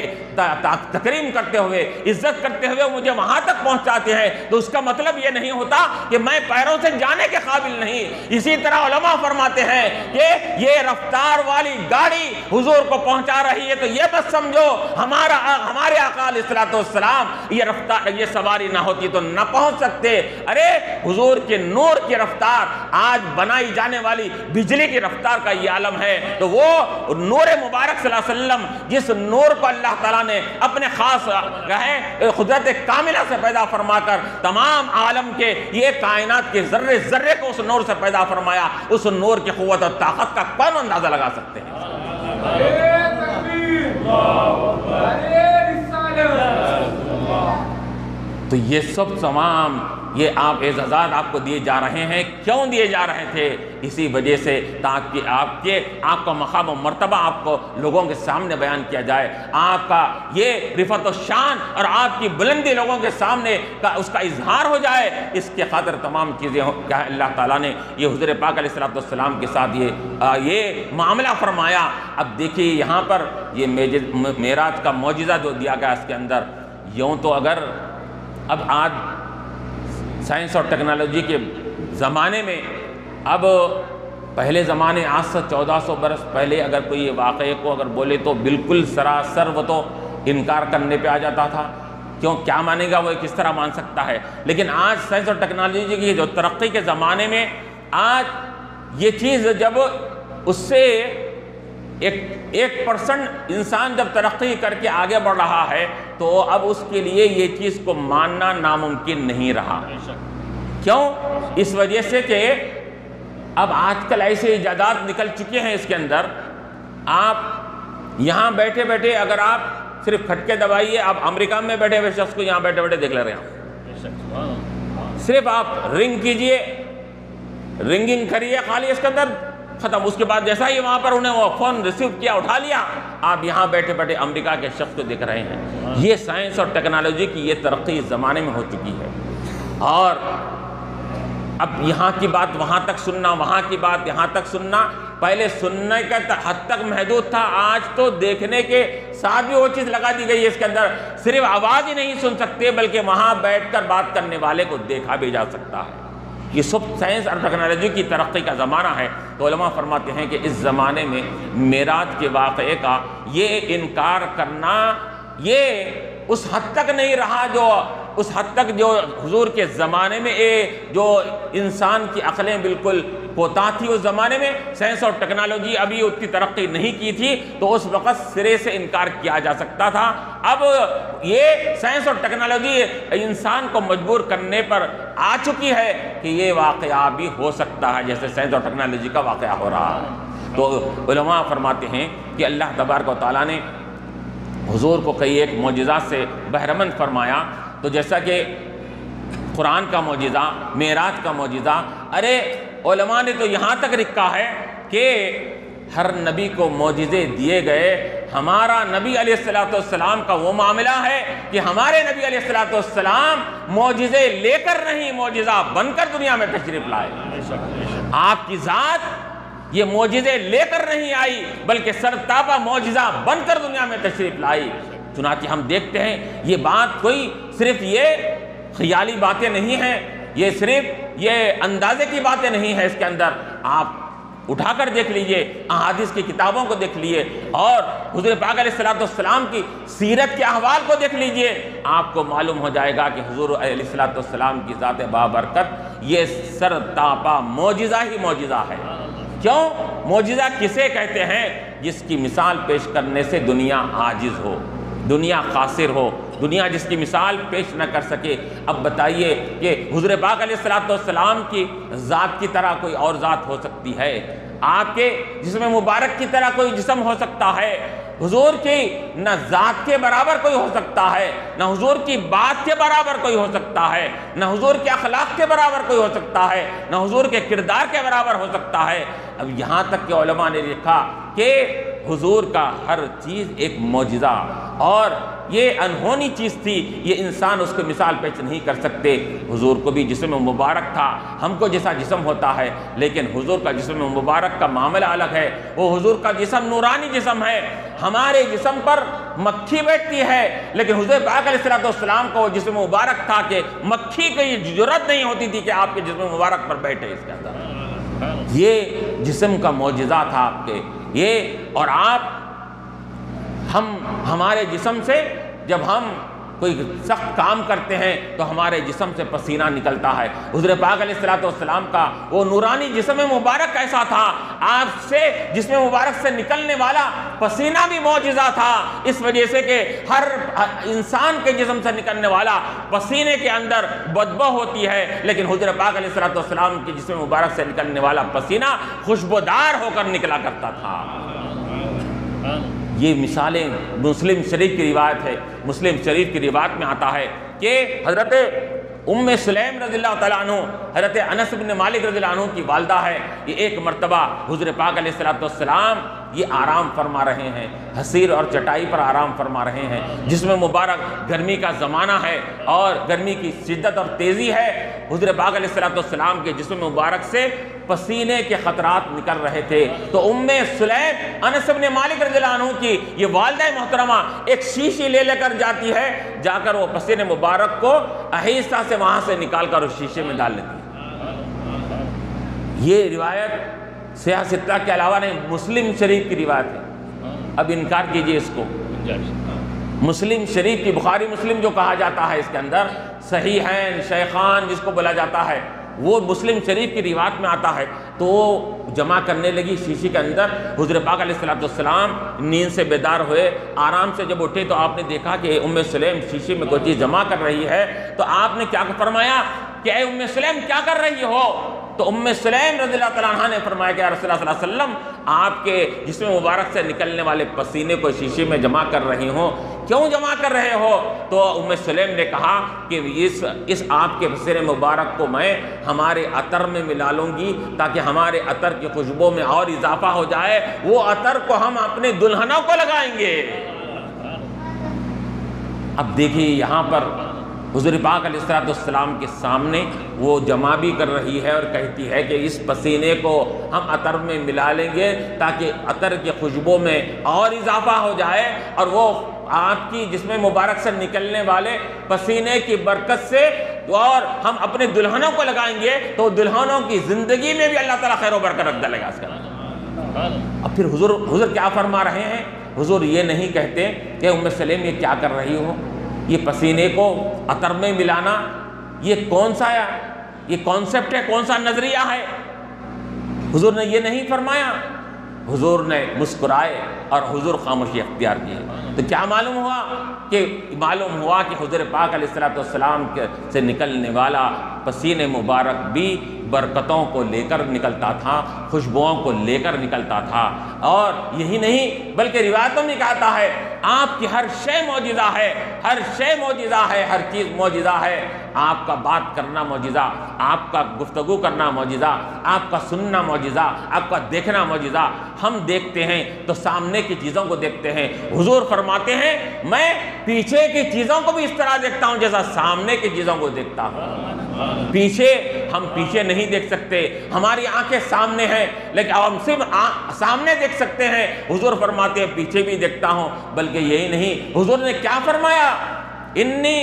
تکریم کرتے ہوئے، عزت کرتے ہوئے مجھے وہاں تک پہنچاتے ہیں، تو اس کا مطلب یہ نہیں ہوتا کہ میں پیروں سے جانے کے قابل نہیں۔ اسی طرح علماء فرماتے ہیں کہ یہ رفتار والی گاڑی حضور کو پہنچا رہی ہے، تو یہ بس سمجھو ہمارے آقا علیہ السلام یہ سواری نہ ہوتی تو نہ پہنچ سکتے۔ ارے حضور کے نور کی رفتار، آج بنائی جانے والی بجلی کی رفتار کا یہ عالم ہے، تو وہ نور مبارک صلی اللہ علیہ وسلم جس نور کو اللہ تعالیٰ نے اپنے خاص قدرت کاملہ سے پیدا فرما کر تمام عالم کے یہ کائنات کے ذرے ذرے کو اس نور سے پیدا فرمایا، اس نور کی قوت اور طاقت کا کون اندازہ لگا سکتے ہیں؟ تو یہ سب تمام یہ آپ اعزازات آپ کو دیے جا رہے ہیں، کیوں دیے جا رہے تھے؟ اسی وجہ سے تاکہ آپ کا مقام و مرتبہ آپ کو لوگوں کے سامنے بیان کیا جائے، آپ کا یہ رفعت و شان اور آپ کی بلندی لوگوں کے سامنے اس کا اظہار ہو جائے، اس کے خاطر تمام چیزیں کیا اللہ تعالیٰ نے یہ حضور پاک علیہ السلام کے ساتھ یہ معاملہ فرمایا۔ اب دیکھیے یہاں پر یہ معراج کا معجزہ جو دیا گیا اس کے اندر، یوں تو اگر اب آج سائنس اور ٹیکنالوجی کے زمانے میں، اب پہلے زمانے آج سے 1400 برس پہلے اگر کوئی یہ واقعے کو اگر بولے تو بالکل سراسر وہ تو انکار کرنے پہ آ جاتا تھا، کیا مانے گا وہ، کس طرح مان سکتا ہے؟ لیکن آج سائنس اور ٹیکنالوجی کی جو ترقی کے زمانے میں آج یہ چیز جب اس سے 1% انسان جب ترقی کر کے آگے بڑھ رہا ہے تو اب اس کے لیے یہ چیز کو ماننا ناممکن نہیں رہا۔ کیوں؟ اس وجہ سے کہ اب آج کل ایسے ایجادات نکل چکے ہیں اس کے اندر، آپ یہاں بیٹھے بیٹھے اگر آپ صرف کھٹکے دبائیے، آپ امریکہ میں بیٹھے ہوئے شخص کو یہاں بیٹھے بیٹھے دیکھ لے رہے ہیں، صرف آپ رنگ کیجئے، رنگنگ کریے خالی اس کے اندر، ختم۔ اس کے بعد جیسا ہی وہاں پر انہیں وہ فون ریسیو کیا، اٹھا لیا، آپ یہاں بیٹھے بیٹھے امریکہ کے شخص کو دیکھ رہے ہیں۔ یہ سائنس اور ٹیکنالوجی کی یہ ترقی اس زمانے میں ہو چکی ہے، اور اب یہاں کی بات وہاں تک سننا، وہاں کی بات یہاں تک سننا، پہلے سننے کا حد تک محدود تھا، آج تو دیکھنے کے ساتھ بھی وہ چیز لگا دی گئی ہے اس کے اندر، صرف آواز ہی نہیں سن سکتے بلکہ وہاں بیٹھ کر بات کرنے والے کو دیکھا بھی جا سکتا ہے۔ یہ سب سائنس اور ٹیکنالوجی کی ترقی کا زمانہ ہے۔ تو علماء فرماتے ہیں کہ اس زمانے میں معراج کے واقعے کا یہ انکار کرنا یہ اس حد تک نہیں رہا اس حد تک جو حضور کے زمانے میں جو انسان کی عقلیں بالکل کوتاہ تھی، اس زمانے میں سائنس اور ٹیکنالوجی ابھی اتنی ترقی نہیں کی تھی تو اس وقت سرے سے انکار کیا جا سکتا تھا۔ اب یہ سائنس اور ٹیکنالوجی انسان کو مجبور کرنے پر آ چکی ہے کہ یہ واقعہ بھی ہو سکتا ہے جیسے سائنس اور ٹیکنالوجی کا واقعہ ہو رہا ہے۔ تو علماء فرماتے ہیں کہ اللہ تبارک و تعالیٰ نے حضور کو کئی ایک معجزات سے بہرمند فرمایا، تو جیسا کہ قرآن کا معجزہ، معراج کا معجزہ، ارے علماء نے تو یہاں تک لکھا ہے کہ ہر نبی کو معجزے دیے گئے، ہمارا نبی علیہ السلام کا وہ معاملہ ہے کہ ہمارے نبی علیہ السلام معجزے لے کر نہیں، معجزہ بن کر دنیا میں تشریف لائے۔ آپ کی ذات یہ معجزے لے کر نہیں آئی بلکہ سرتاپا معجزہ بن کر دنیا میں تشریف لائی۔ چنانچہ ہم دیکھتے ہیں یہ بات کوئی صرف یہ خیالی باتیں نہیں ہیں، یہ صرف یہ اندازے کی باتیں نہیں ہیں، اس کے اندر آپ اٹھا کر دیکھ لیجئے، احادیث کی کتابوں کو دیکھ لیجئے اور حضور پاک علیہ السلام کی سیرت کے احوال کو دیکھ لیجئے، آپ کو معلوم ہو جائے گا کہ حضور علیہ السلام کی ذات بابرکت یہ سرتاپا معجزہ ہی معجزہ ہے۔ کیوں؟ معجزہ کسے کہتے ہیں؟ جس کی مثال پیش کرنے سے دنیا عاجز ہو، دنیا خاسر ہو، دنیا جس کی مثال پیش نہ کر سکے۔ اب بتائیے کہ حضور پاک علیہ السلام کی ذات کی طرح کوئی اور ذات ہو سکتی ہے؟ آپ کے جسم مبارک کی طرح کوئی جسم ہو سکتا ہے؟ حضور کی نہ ذات کے برابر کوئی ہو سکتا ہے، نہ حضور کی بات کے برابر کوئی ہو سکتا ہے، نہ حضور کے اخلاق کے برابر کوئی ہو سکتا ہے، نہ حضور کے کردار کے برابر ہو سکتا ہے۔ اب یہاں تک کہ علماء نے لکھا کہ حضور کا ہر چیز ایک معجزہ اور یہ انہونی چیز تھی، یہ انسان اس کو مثال پیش نہیں کر سکتے۔ حضور کو بھی جسم مبارک تھا، ہم کو جیسا جسم ہوتا ہے، لیکن حضور کا جسم مبارک کا معاملہ الگ ہے۔ وہ حضور کا جسم نورانی جسم ہے، ہمارے جسم پر مکھی بیٹھتی ہے، لیکن حضور پاک علیہ السلام کو وہ جسم مبارک تھا کہ مکھی کی جرات نہیں ہوتی تھی کہ آپ کے جسم مبارک پر بیٹھے۔ اس کے اندر یہ جسم کا معجزہ تھا آپ کے یہ، اور آپ ہمارے جسم سے جب ہم کوئی سخت کام کرتے ہیں تو ہمارے جسم سے پسینہ نکلتا ہے۔ حضور پاک علیہ السلام کا وہ نورانی جسم مبارک ایسا تھا، آپ سے جسم مبارک سے نکلنے والا پسینہ بھی معجزہ تھا، اس وجہ سے کہ ہر انسان کے جسم سے نکلنے والا پسینے کے اندر بدبو ہوتی ہے، لیکن حضور پاک علیہ السلام کے جسم مبارک سے نکلنے والا پسینہ خوشبودار ہو کر نکلا کرتا تھا۔ یہ مثالیں مسلم شریف کی روایت ہے، مسلم شریف کی روایت میں آتا ہے کہ حضرت ام سلیم رضی اللہ تعالیٰ عنہ، حضرت انس بن مالک رضی اللہ عنہ کی والدہ ہے، یہ ایک مرتبہ حضور پاک علیہ السلام یہ آرام فرما رہے ہیں، حصیر اور چٹائی پر آرام فرما رہے ہیں، جس میں مبارک گرمی کا زمانہ ہے اور گرمی کی شدت اور تیزی ہے۔ حضور پاک علیہ السلام کے جسم مبارک سے پسینے کے خطرات نکل رہے تھے، تو ام سلیم انس بن مالک رضی اللہ عنہ کی یہ والدہ محترمہ ایک شیشی لے کر جاتی ہے، جا کر وہ پسینے مبارک کو آہستہ سے وہاں سے نکال کر اس شیشے میں ڈال لیتی ہے۔ یہ روایت سیاہ ستہ کے علاوہ نہیں، مسلم شریف کی روایت ہے۔ اب انکار کیجئے اس کو، مسلم شریف کی، بخاری مسلم جو کہا جاتا ہے اس کے اندر صحیحین شیخان جس کو بولا جاتا ہے، وہ مسلم شریف کی روایت میں آتا ہے۔ تو جمع کرنے لگی شیشے کے اندر، حضور پاک علیہ السلام نیند سے بیدار ہوئے، آرام سے جب اٹھے تو آپ نے دیکھا کہ ام سلیم شیشے میں کوئی چیز جمع کر رہی ہے، تو آپ نے کیا فرمایا کہ اے ام سلیم کیا کر رہی ہو؟ تو ام سلیم رضی اللہ تعالیٰ عنہ نے فرمایا کہ یا رسول اللہ صلی اللہ علیہ وسلم، آپ کے جسم مبارک سے نکلنے والے پسینے کو شیشے میں جمع کر رہی ہوں، کیوں جمع کر رہے ہو؟ تو ام سلیم نے کہا کہ اس آپ کے پسینے مبارک کو میں ہمارے عطر میں ملا لوں گی تاکہ ہمارے عطر کی خوشبو میں اور اضافہ ہو جائے، وہ عطر کو ہم اپنے دلہنوں کو لگائیں گے۔ اب دیکھیے یہاں پر حضور پاک علیہ السلام کے سامنے وہ جمع بھی کر رہی ہے اور کہتی ہے کہ اس پسینے کو ہم عطر میں ملا لیں گے تاکہ عطر کی خوشبو میں اور اضافہ ہو جائے، اور وہ آپ کی جسم مبارک سے نکلنے والے پسینے کی برکت سے اور ہم اپنے دلہنوں کو لگائیں گے تو دلہنوں کی زندگی میں بھی اللہ تعالیٰ خیر و برکت ڈالے گا اس کا۔ اب پھر حضور کیا فرما رہے ہیں؟ حضور یہ نہیں کہتے کہ ام سلیم یہ کیا کر رہی ہو، یہ پسینے کو عطر میں ملانا یہ کون سا یہ کانسیپٹ ہے، کون سا نظریہ ہے؟ حضور نے یہ نہیں فرمایا، حضور نے مسکرائے اور حضور خاموشی اختیار کی۔ تو کیا معلوم ہوا کہ حضور پاک علیہ السلام سے نکلنے والا پسینے مبارک بھی برکتوں کو لے کر نکلتا تھا، خوشبوؤں کو لے کر نکلتا تھا۔ اور یہی نہیں بلکہ روایتوں میں کہتا ہے آپ کی ہر شے معجزہ ہے، ہر شے معجزہ ہے، ہر چیز معجزہ ہے۔ آپ کا بات کرنا معجزہ، آپ کا گفتگو کرنا معجزہ، آپ کا سننا معجزہ، آپ کا دیکھنا معجزہ۔ ہم دیکھتے ہیں تو سامنے کی چیزوں کو دیکھتے ہیں، حضور فرماتے ہیں میں پیچھے کی چیزوں کو بھی اس طرح دیکھتا ہوں جیسا سامنے کی چیزوں کو دیکھتا ہوں۔ ہم پیچھے نہیں دیکھ سکتے، ہماری آنکھیں سامنے ہیں لیکن ہم صرف سامنے دیکھ سکتے ہیں۔ حضور فرماتے ہیں پیچھے بھی دیکھتا ہوں۔ بلکہ یہی نہیں، حضور نے کیا فرمایا؟ انی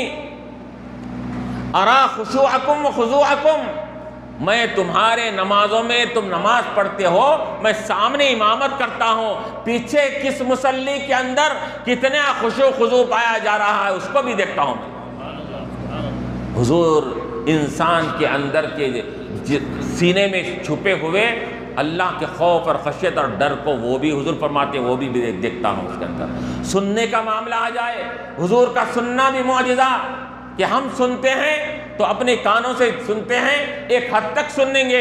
ارا خشوعکم و خضوعکم، میں تمہارے نمازوں میں، تم نماز پڑھتے ہو، میں سامنے امامت کرتا ہوں، پیچھے کس مصلی کے اندر کتنا خشوع خضوع پایا جا رہا ہے اس کو بھی دیکھتا ہوں میں۔ حضور انسان کے اندر کے سینے میں چھپے ہوئے اللہ کے خوف اور خشیت اور ڈر کو وہ بھی حضور فرماتے ہیں وہ بھی دیکھتا ہوں اس کے اندر۔ سننے کا معاملہ آ جائے، حضور کا سننا بھی معجزہ کہ ہم سنتے ہیں تو اپنے کانوں سے سنتے ہیں، ایک حد تک سنیں گے،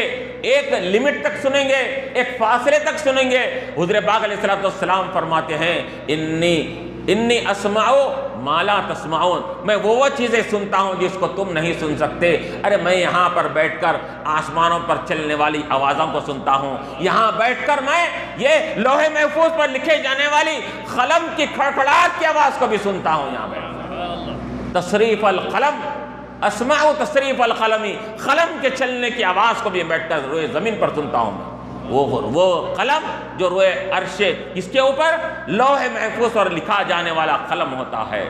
ایک لمٹ تک سنیں گے، ایک فاصلے تک سنیں گے۔ حضور پاک علیہ السلام فرماتے ہیں انی اسمعو ما لا تسمعون، میں وہ چیزیں سنتا ہوں جس کو تم نہیں سن سکتے۔ ارے میں یہاں پر بیٹھ کر آسمانوں پر چلنے والی آوازوں کو سنتا ہوں، یہاں بیٹھ کر میں یہ لوح محفوظ پر لکھے جانے والی قلم کی کھڑکھڑاہٹ کی آواز کو بھی سنتا ہوں۔ یہاں بیٹھ تصریف القلم، اسمع تصریف القلمی، قلم کے چلنے کی آواز کو بھی بیٹھ کر روئے زمین پر سنتا ہوں میں۔ وہ قلم جو روئے عرش اس کے اوپر لوح محفوظ پر لکھا جانے والا قلم ہوتا ہے۔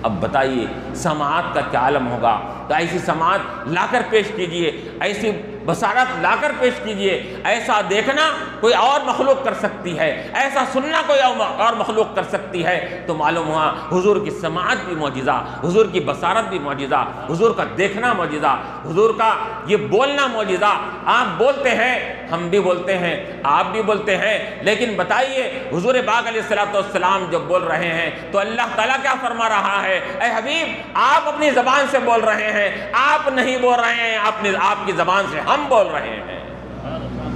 اب بتائیے سماعت کا کیا عالم ہوگا؟ تو ایسی سماعت لا کر پیش کیجئے، ایسی بصارت لا کر پیش کیجئے۔ ایسا دیکھنا کوئی اور مخلوق کر سکتی ہے، ایسا سننا کوئی اور مخلوق کر سکتی ہے، تو معلوم ہوا حضور کی سماعت بھی معجزہ، حضور کی بصارت بھی معجزہ، حضور کا دیکھنا معجزہ، حضور کا یہ بولنا معجزہ۔ آپ بولتے ہیں، ہم بھی بولتے ہیں، آپ بھی بولتے ہیں، لیکن بتائیے حضور پاک علیہ السلام جب بول رہے ہیں تو اللہ تعالیٰ کیا فرما رہا ہے؟ اے حبیب آپ اپنی زبان سے بول رہے ہیں، آپ نہیں بول رہے ہیں، آپ کی زبان سے ہم بول رہے ہیں۔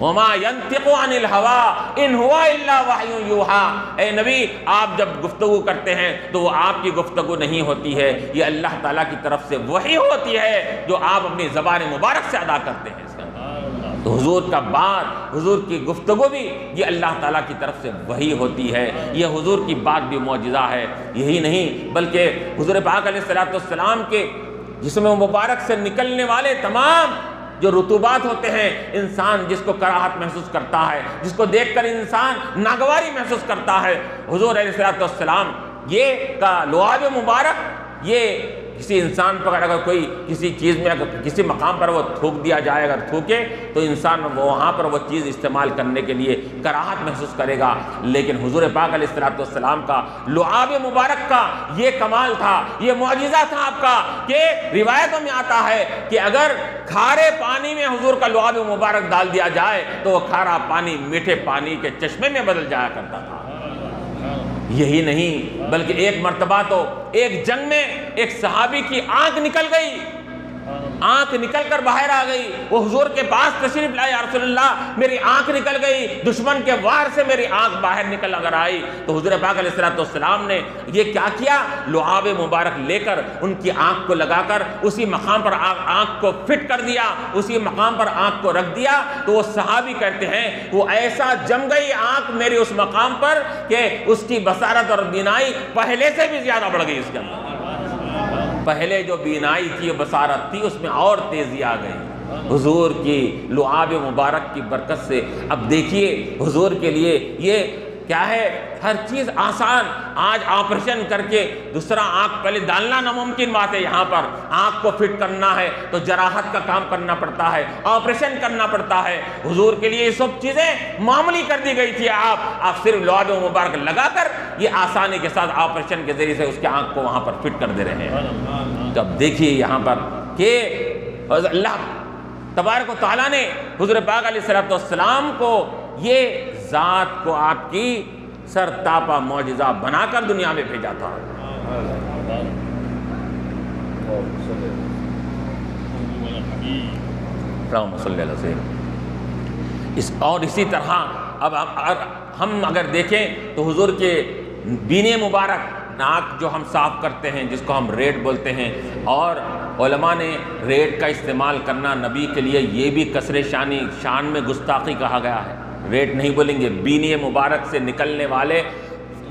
وما ينطق عن الهوى ان هو الا وحی یوحی، اے نبی آپ جب گفتگو کرتے ہیں تو وہ آپ کی گفتگو نہیں ہوتی ہے، یہ اللہ تعالیٰ کی طرف سے وحی ہوتی ہے جو آپ اپنی زبان مبارک سے ادا کرتے ہیں۔ اس کا تو حضور کا بات، حضور کی گفتگو بھی یہ اللہ تعالیٰ کی طرف سے وحی ہوتی ہے، یہ حضور کی بات بھی معجزہ ہے۔ یہی نہیں بلکہ حضور پاک علیہ السلام کے جسم مبارک سے نکلنے والے تمام جو رطوبات ہوتے ہیں، انسان جس کو کراہت محسوس کرتا ہے، جس کو دیکھ کر انسان ناگواری محسوس کرتا ہے، حضور علیہ السلام یہ کا لعاب مبارک یہ کسی انسان پر اگر کوئی کسی چیز میں اگر کسی مقام پر وہ تھوک دیا جائے، اگر تھوکے تو انسان وہاں پر وہ چیز استعمال کرنے کے لیے کراہت محسوس کرے گا، لیکن حضور پاک علیہ السلام کا لعاب مبارک کا یہ کمال تھا، یہ معجزہ تھا آپ کا کہ روایتوں میں آتا ہے کہ اگر کھارے پانی میں حضور کا لعاب مبارک ڈال دیا جائے تو وہ کھارا پانی میٹھے پانی کے چشمے میں بدل جایا کرتا تھا۔ یہی نہیں بلکہ ایک مرتبہ تو ایک جنگ میں ایک صحابی کی آنکھ نکل گئی، آنکھ نکل کر باہر آ گئی، وہ حضور کے پاس تشریف لائے، یا رسول اللہ میری آنکھ نکل گئی، دشمن کے وار سے میری آنکھ باہر نکل اگر آئی، تو حضور پاک علیہ السلام نے یہ کیا کیا، لعاب مبارک لے کر ان کی آنکھ کو لگا کر اسی مقام پر آنکھ کو فٹ کر دیا، اسی مقام پر آنکھ کو رکھ دیا، تو وہ صحابی کہتے ہیں وہ ایسا جم گئی آنکھ میری اس مقام پر کہ اس کی بصارت اور بینائی پہلے سے بھی زیادہ بڑھ گئی۔ اس کے اندر پہلے جو بینائی تھی بصارت تھی اس میں اور تیزی آ گئی حضور کی لعاب مبارک کی برکت سے۔ اب دیکھیے حضور کے لیے یہ کیا ہے، ہر چیز آسان۔ آج آپریشن کر کے دوسرا آنکھ پہلے ڈالنا ناممکن بات ہے، یہاں پر آنکھ کو فٹ کرنا ہے تو جراحت کا کام کرنا پڑتا ہے، آپریشن کرنا پڑتا ہے۔ حضور کے لیے یہ سب چیزیں معمولی کر دی گئی تھی، آپ صرف لعاب مبارک لگا کر یہ آسانی کے ساتھ آپریشن کے ذریعے سے اس کے آنکھ کو وہاں پر فٹ کر دے رہے ہیں۔ جب دیکھیے یہاں پر کہ اللہ تبارک و تعالیٰ نے حضور پاک علیہ السلام کو یہ ذات کو آپ کی سر تاپا معجزہ بنا کر دنیا میں بھیجا تھا۔ اور اسی طرح اب ہم اگر دیکھیں تو حضور کے بینے مبارک، ناک جو ہم صاف کرتے ہیں جس کو ہم ریٹ بولتے ہیں، اور علماء نے ریٹ کا استعمال کرنا نبی کے لیے یہ بھی کسر شان میں گستاخی کہا گیا ہے۔ ریٹ نہیں بولیں گے، بینے مبارک سے نکلنے والے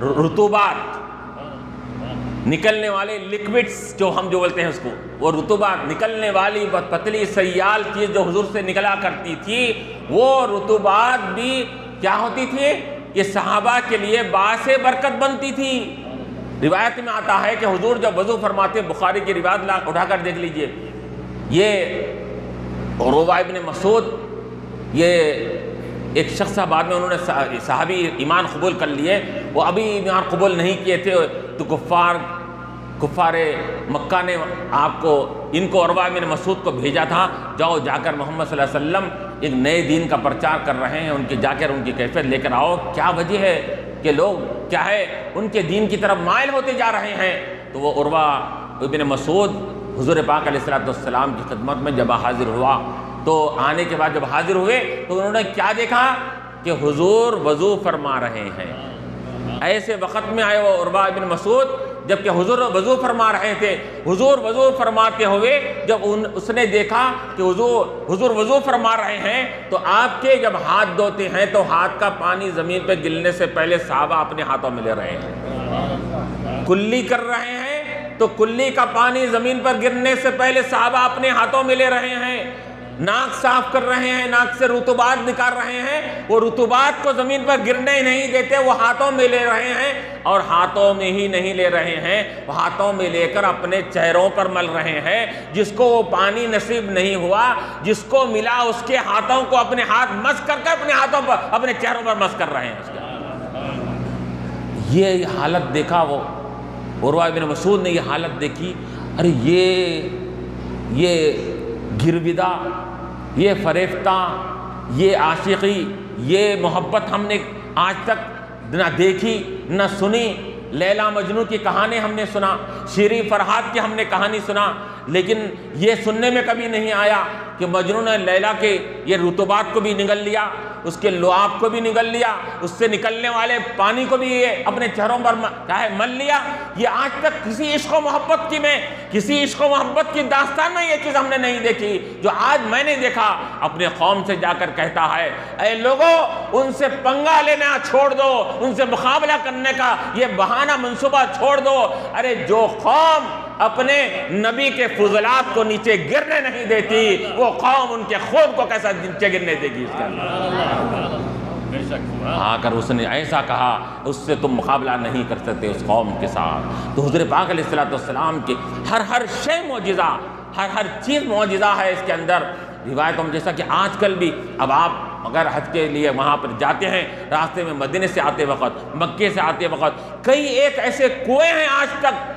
رطوبات، نکلنے والے لکوڈز جو ہم جو بولتے ہیں اس کو، وہ رطوبات نکلنے والی بہت پتلی سیال چیز جو حضور سے نکلا کرتی تھی، وہ رطوبات بھی کیا ہوتی تھی، یہ صحابہ کے لیے باعث برکت بنتی تھی۔ روایت میں آتا ہے کہ حضور جب وضو فرماتے، بخاری کی روایت اٹھا کر دیکھ لیجئے، یہ عروہ ابن مسعود، یہ ایک شخص بعد میں انہوں نے صحابی ایمان قبول کر لیے، وہ ابھی ایمان قبول نہیں کیے تھے، تو کفار مکہ نے ان کو عروہ ابن مسعود کو بھیجا تھا، جاؤ جا کر محمد صلی اللہ علیہ وسلم ایک نئے دین کا پرچار کر رہے ہیں، ان کے جا کر ان کی کیفیت لے کر آؤ، کیا وجہ ہے کہ لوگ کیا ہے ان کے دین کی طرف مائل ہوتے جا رہے ہیں۔ تو وہ عروہ ابن مسعود حضور پاک علیہ السلام کی خدمت میں جب حاضر ہوا، تو آنے کے بعد جب حاضر ہوئے تو انہوں نے کیا دیکھا کہ حضور وضو فرما رہے ہیں۔ ایسے وقت میں آئے وہ عروہ ابن مسعود جبکہ حضور وضو فرما رہے تھے، حضور وضو فرماتے ہوئے جب اس نے دیکھا کہ حضور وضو فرما رہے ہیں، تو آپ کے جب ہاتھ دھوتے ہیں تو ہاتھ کا پانی زمین پہ گرنے سے پہلے صحابہ اپنے ہاتھوں میں لے رہے ہیں، کلی کر رہے ہیں تو کلی کا پانی زمین پر گرنے سے پہلے صحابہ اپنے ہاتھوں میں لے رہے ہیں، ناک صاف کر رہے ہیں، ناک سے رطوبات نکال رہے ہیں، وہ رطوبات کو زمین پر گرنے نہیں دیتے، وہ ہاتھوں میں لے رہے ہیں، اور ہاتھوں میں ہی نہیں لے رہے ہیں، وہ ہاتھوں میں لے کر اپنے چہروں پر مل رہے ہیں۔ جس کو وہ پانی نصیب نہیں ہوا، جس کو ملا اس کے ہاتھوں کو اپنے ہاتھ مس کر کے اپنے ہاتھوں پر اپنے چہروں پر مس کر رہے ہیں۔ یہ حالت دیکھا وہ عروہ ابن مسعود نے، یہ حالت دیکھی، ارے یہ گرویدہ، یہ فریفتہ، یہ عاشقی، یہ محبت ہم نے آج تک نہ دیکھی نہ سنی۔ لیلا مجنوں کی کہانی ہم نے سنا، شیریں فرہاد کی ہم نے کہانی سنا، لیکن یہ سننے میں کبھی نہیں آیا کہ مجنون لیلا کے یہ رطوبات کو بھی نگل لیا، اس کے لعاب کو بھی نگل لیا، اس سے نکلنے والے پانی کو بھی یہ اپنے چہروں پر مل لیا۔ یہ آج تک کسی عشق و محبت کی کسی عشق و محبت کی داستان میں یہ چیز ہم نے نہیں دیکھی جو آج میں نے دیکھا۔ اپنے قوم سے جا کر کہتا ہے اے لوگو ان سے پنگا لینا چھوڑ دو، ان سے مقابلہ کرنے کا یہ بہانہ منصوبہ چھوڑ دو۔ ارے جو قوم اپنے نبی کے فضلات کو نیچے گرنے نہیں دیتی، وہ قوم ان کے خون کو کیسا نیچے گرنے دے گی؟ اس کے آ کر اس نے ایسا کہا اس سے تم مقابلہ نہیں کر سکتے اس قوم کے ساتھ۔ تو حضور پاک علیہ السلام کی ہر شے معجزہ، ہر چیز معجزہ ہے اس کے اندر۔ روایتوں میں جیسا کہ آج کل بھی اب آپ اگر حج کے لیے وہاں پر جاتے ہیں، راستے میں مدینے سے آتے وقت، مکے سے آتے وقت کئی ایک ایسے کنویں ہیں آج تک،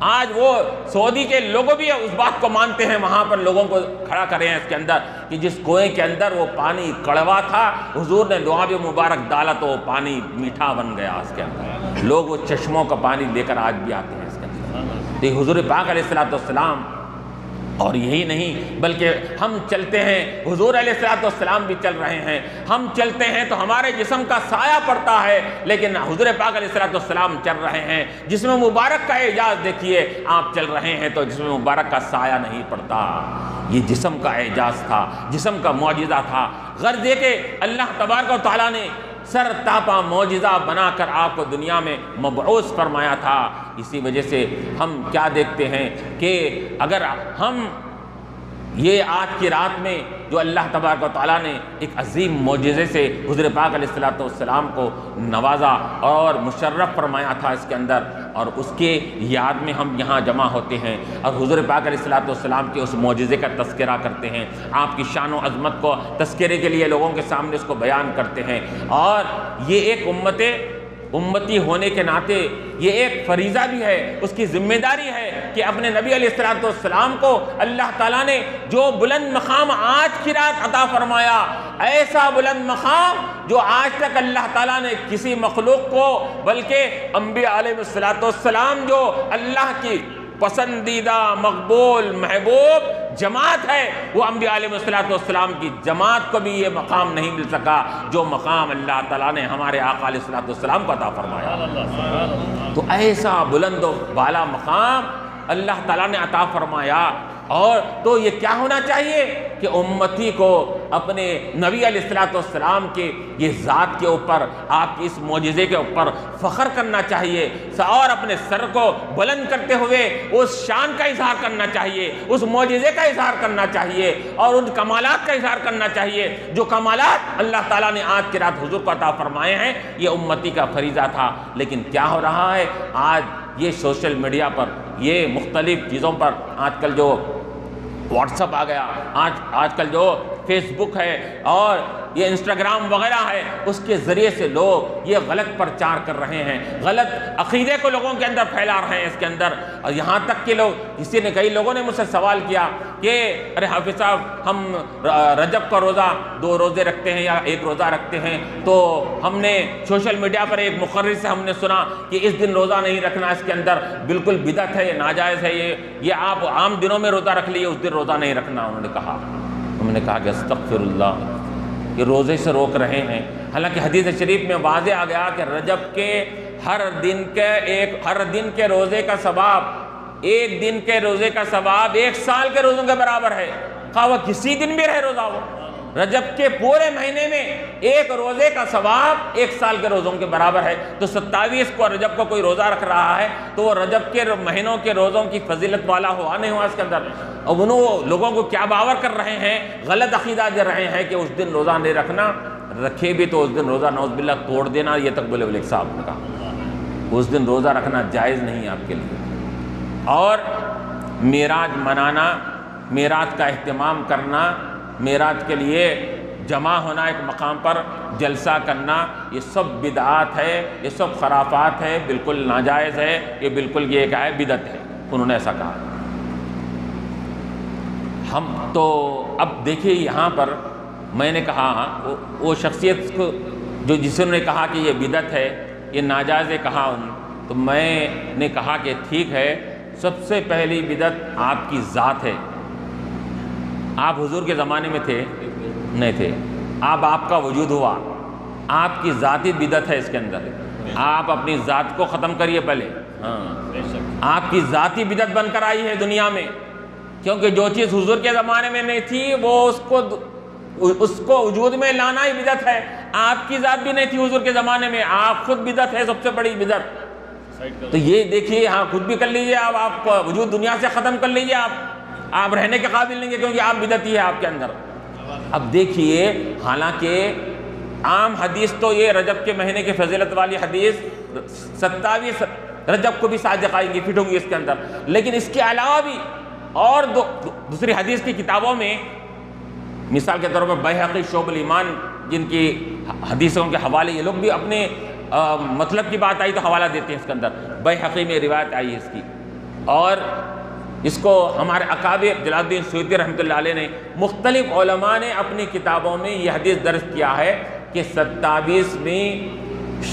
آج وہ سعودی کے لوگوں بھی اس بات کو مانتے ہیں، وہاں پر لوگوں کو کھڑا کرے ہیں اس کے اندر کہ جس کنویں کے اندر وہ پانی کڑوا تھا، حضور نے لعاب مبارک ڈالا تو وہ پانی میٹھا بن گیا اس کے اندر۔ لوگ وہ چشموں کا پانی لے کر آج بھی آتے ہیں اس کے اندر۔ تو حضور پاک علیہ السلام، اور یہی نہیں بلکہ ہم چلتے ہیں، حضور علیہ السلام بھی چل رہے ہیں، ہم چلتے ہیں تو ہمارے جسم کا سایہ پڑتا ہے، لیکن حضور پاک علیہ السلام چل رہے ہیں، جسم مبارک کا اعجاز دیکھیے، آپ چل رہے ہیں تو جسم مبارک کا سایہ نہیں پڑتا۔ یہ جسم کا اعجاز تھا، جسم کا معجزہ تھا۔ غرض یہ کہ اللہ تبارک و تعالیٰ نے سر تاپا معجزہ بنا کر آپ کو دنیا میں مبعوث فرمایا تھا۔ اسی وجہ سے ہم کیا دیکھتے ہیں کہ اگر ہم یہ آج کی رات میں جو اللہ تبارک و تعالیٰ نے ایک عظیم معجزے سے حضور پاک علیہ السلام کو نوازا اور مشرف فرمایا تھا اس کے اندر، اور اس کے یاد میں ہم یہاں جمع ہوتے ہیں اور حضور پاک علیہ السلام کے اس معجزے کا تذکرہ کرتے ہیں، آپ کی شان و عظمت کو تذکرے کے لیے لوگوں کے سامنے اس کو بیان کرتے ہیں۔ اور یہ ایک امتی ہونے کے ناطے یہ ایک فریضہ بھی ہے، اس کی ذمہ داری ہے کہ اپنے نبی علیہ السلام کو اللہ تعالیٰ نے جو بلند مقام آج کی رات عطا فرمایا، ایسا بلند مقام جو آج تک اللہ تعالیٰ نے کسی مخلوق کو، بلکہ انبیاء علیہ السلام جو اللہ کی پسندیدہ مقبول محبوب جماعت ہے، وہ انبیاء علیہ السلام کی جماعت کو بھی یہ مقام نہیں مل سکا جو مقام اللہ تعالیٰ نے ہمارے آقا علیہ السلام کو عطا فرمایا۔ تو ایسا بلند و بالا مقام اللہ تعالیٰ نے عطا فرمایا، اور تو یہ کیا ہونا چاہیے کہ امتی کو اپنے نبی علیہ السلام کے یہ ذات کے اوپر، آپ کی اس معجزے کے اوپر فخر کرنا چاہیے، اور اپنے سر کو بلند کرتے ہوئے اس شان کا اظہار کرنا چاہیے، اس معجزے کا اظہار کرنا چاہیے، اور ان کمالات کا اظہار کرنا چاہیے جو کمالات اللہ تعالیٰ نے آج کی رات حضور کو عطا فرمائے ہیں۔ یہ امتی کا فریضہ تھا، لیکن کیا ہو رہا ہے آج یہ سوشل میڈیا پر، یہ مختلف چیزوں پر، آج کل جو واٹس ایپ آ گیا، آج کل جو فیس بک ہے اور یہ انسٹاگرام وغیرہ ہے، اس کے ذریعے سے لوگ یہ غلط پرچار کر رہے ہیں، غلط عقیدے کو لوگوں کے اندر پھیلا رہے ہیں اس کے اندر۔ اور یہاں تک کہ کئی لوگوں نے مجھ سے سوال کیا کہ ارے حافظ صاحب ہم رجب کا روزہ 2 روزے رکھتے ہیں یا 1 روزہ رکھتے ہیں، تو ہم نے سوشل میڈیا پر ایک مقرر سے ہم نے سنا کہ اس دن روزہ نہیں رکھنا، اس کے اندر بالکل بدعت ہے، یہ ناجائز ہے، یہ آپ عام دنوں میں روزہ رکھ لیے، اس دن روزہ نہیں رکھنا۔ انہوں نے کہا کہ استغفر اللہ، یہ روزے سے روک رہے ہیں، حالانکہ حدیث شریف میں واضح آ گیا کہ رجب کے ہر دن کے روزے کا ثواب، 1 دن کے روزے کا ثواب 1 سال کے روزوں کے برابر ہے، خواہ وہ کسی دن بھی رہے روزہ ہو۔ رجب کے پورے مہینے میں 1 روزے کا ثواب 1 سال کے روزوں کے برابر ہے۔ تو 27 کو رجب کو کوئی روزہ رکھ رہا ہے تو وہ رجب کے مہینوں کے روزوں کی فضیلت والا ہوا نہیں ہوا اس کے اندر؟ اور انہوں لوگوں کو کیا باور کر رہے ہیں، غلط عقیدہ دے رہے ہیں کہ اس دن روزہ نہیں رکھنا، رکھے بھی تو اس دن روزہ نعوذ باللہ توڑ دینا۔ یہ تک بولے صاحب نے کہا اس دن روزہ رکھنا جائز نہیں آپ کے لیے۔ اور معراج منانا، معراج کا اہتمام کرنا، معراج کے لیے جمع ہونا ایک مقام پر جلسہ کرنا، یہ سب بدعات ہے، یہ سب خرافات ہے، بالکل ناجائز ہے، یہ بالکل یہ کیا ہے، بدعت ہے۔ انہوں نے ایسا کہا۔ ہم تو اب دیکھیے یہاں پر میں نے کہا وہ شخصیت کو جس نے کہا کہ یہ بدعت ہے، یہ ناجائز ہے کہا، تو میں نے کہا کہ ٹھیک ہے، سب سے پہلی بدعت آپ کی ذات ہے۔ آپ حضور کے زمانے میں تھے نہیں تھے، اب آپ کا وجود ہوا، آپ کی ذاتی بدعت ہے اس کے اندر۔ آپ اپنی ذات کو ختم کریے پہلے، آپ کی ذاتی بدعت بن کر آئی ہے دنیا میں، کیونکہ جو چیز حضور کے زمانے میں نہیں تھی وہ اس کو وجود میں لانا ہی بدعت ہے۔ آپ کی ذات بھی نہیں تھی حضور کے زمانے میں، آپ خود بدعت ہے، سب سے بڑی بدعت۔ تو یہ دیکھیے، ہاں خود بھی کر لیجئے، اب آپ وجود دنیا سے ختم کر لیجئے، آپ رہنے کے قابل نہیں ہے، کیونکہ آپ بدعتی ہے آپ کے اندر۔ اب دیکھیے، حالانکہ عام حدیث تو یہ رجب کے مہینے کی فضیلت والی حدیث 27 رجب کو بھی صادق آئیں گی، فٹ ہوں گی اس کے اندر، لیکن اس کے علاوہ بھی اور دوسری حدیث کی کتابوں میں، مثال کے طور پر بیہقی شعب الایمان، جن کی حدیثوں کے حوالے یہ لوگ بھی اپنے مطلب کی بات آئی تو حوالہ دیتے ہیں اس کے اندر، بیہقی میں روایت آئی ہے اس کی، اور اس کو ہمارے اکابر جلال الدین سیوطی رحمۃ اللہ علیہ نے، مختلف علماء نے اپنی کتابوں میں یہ حدیث درج کیا ہے کہ 27ویں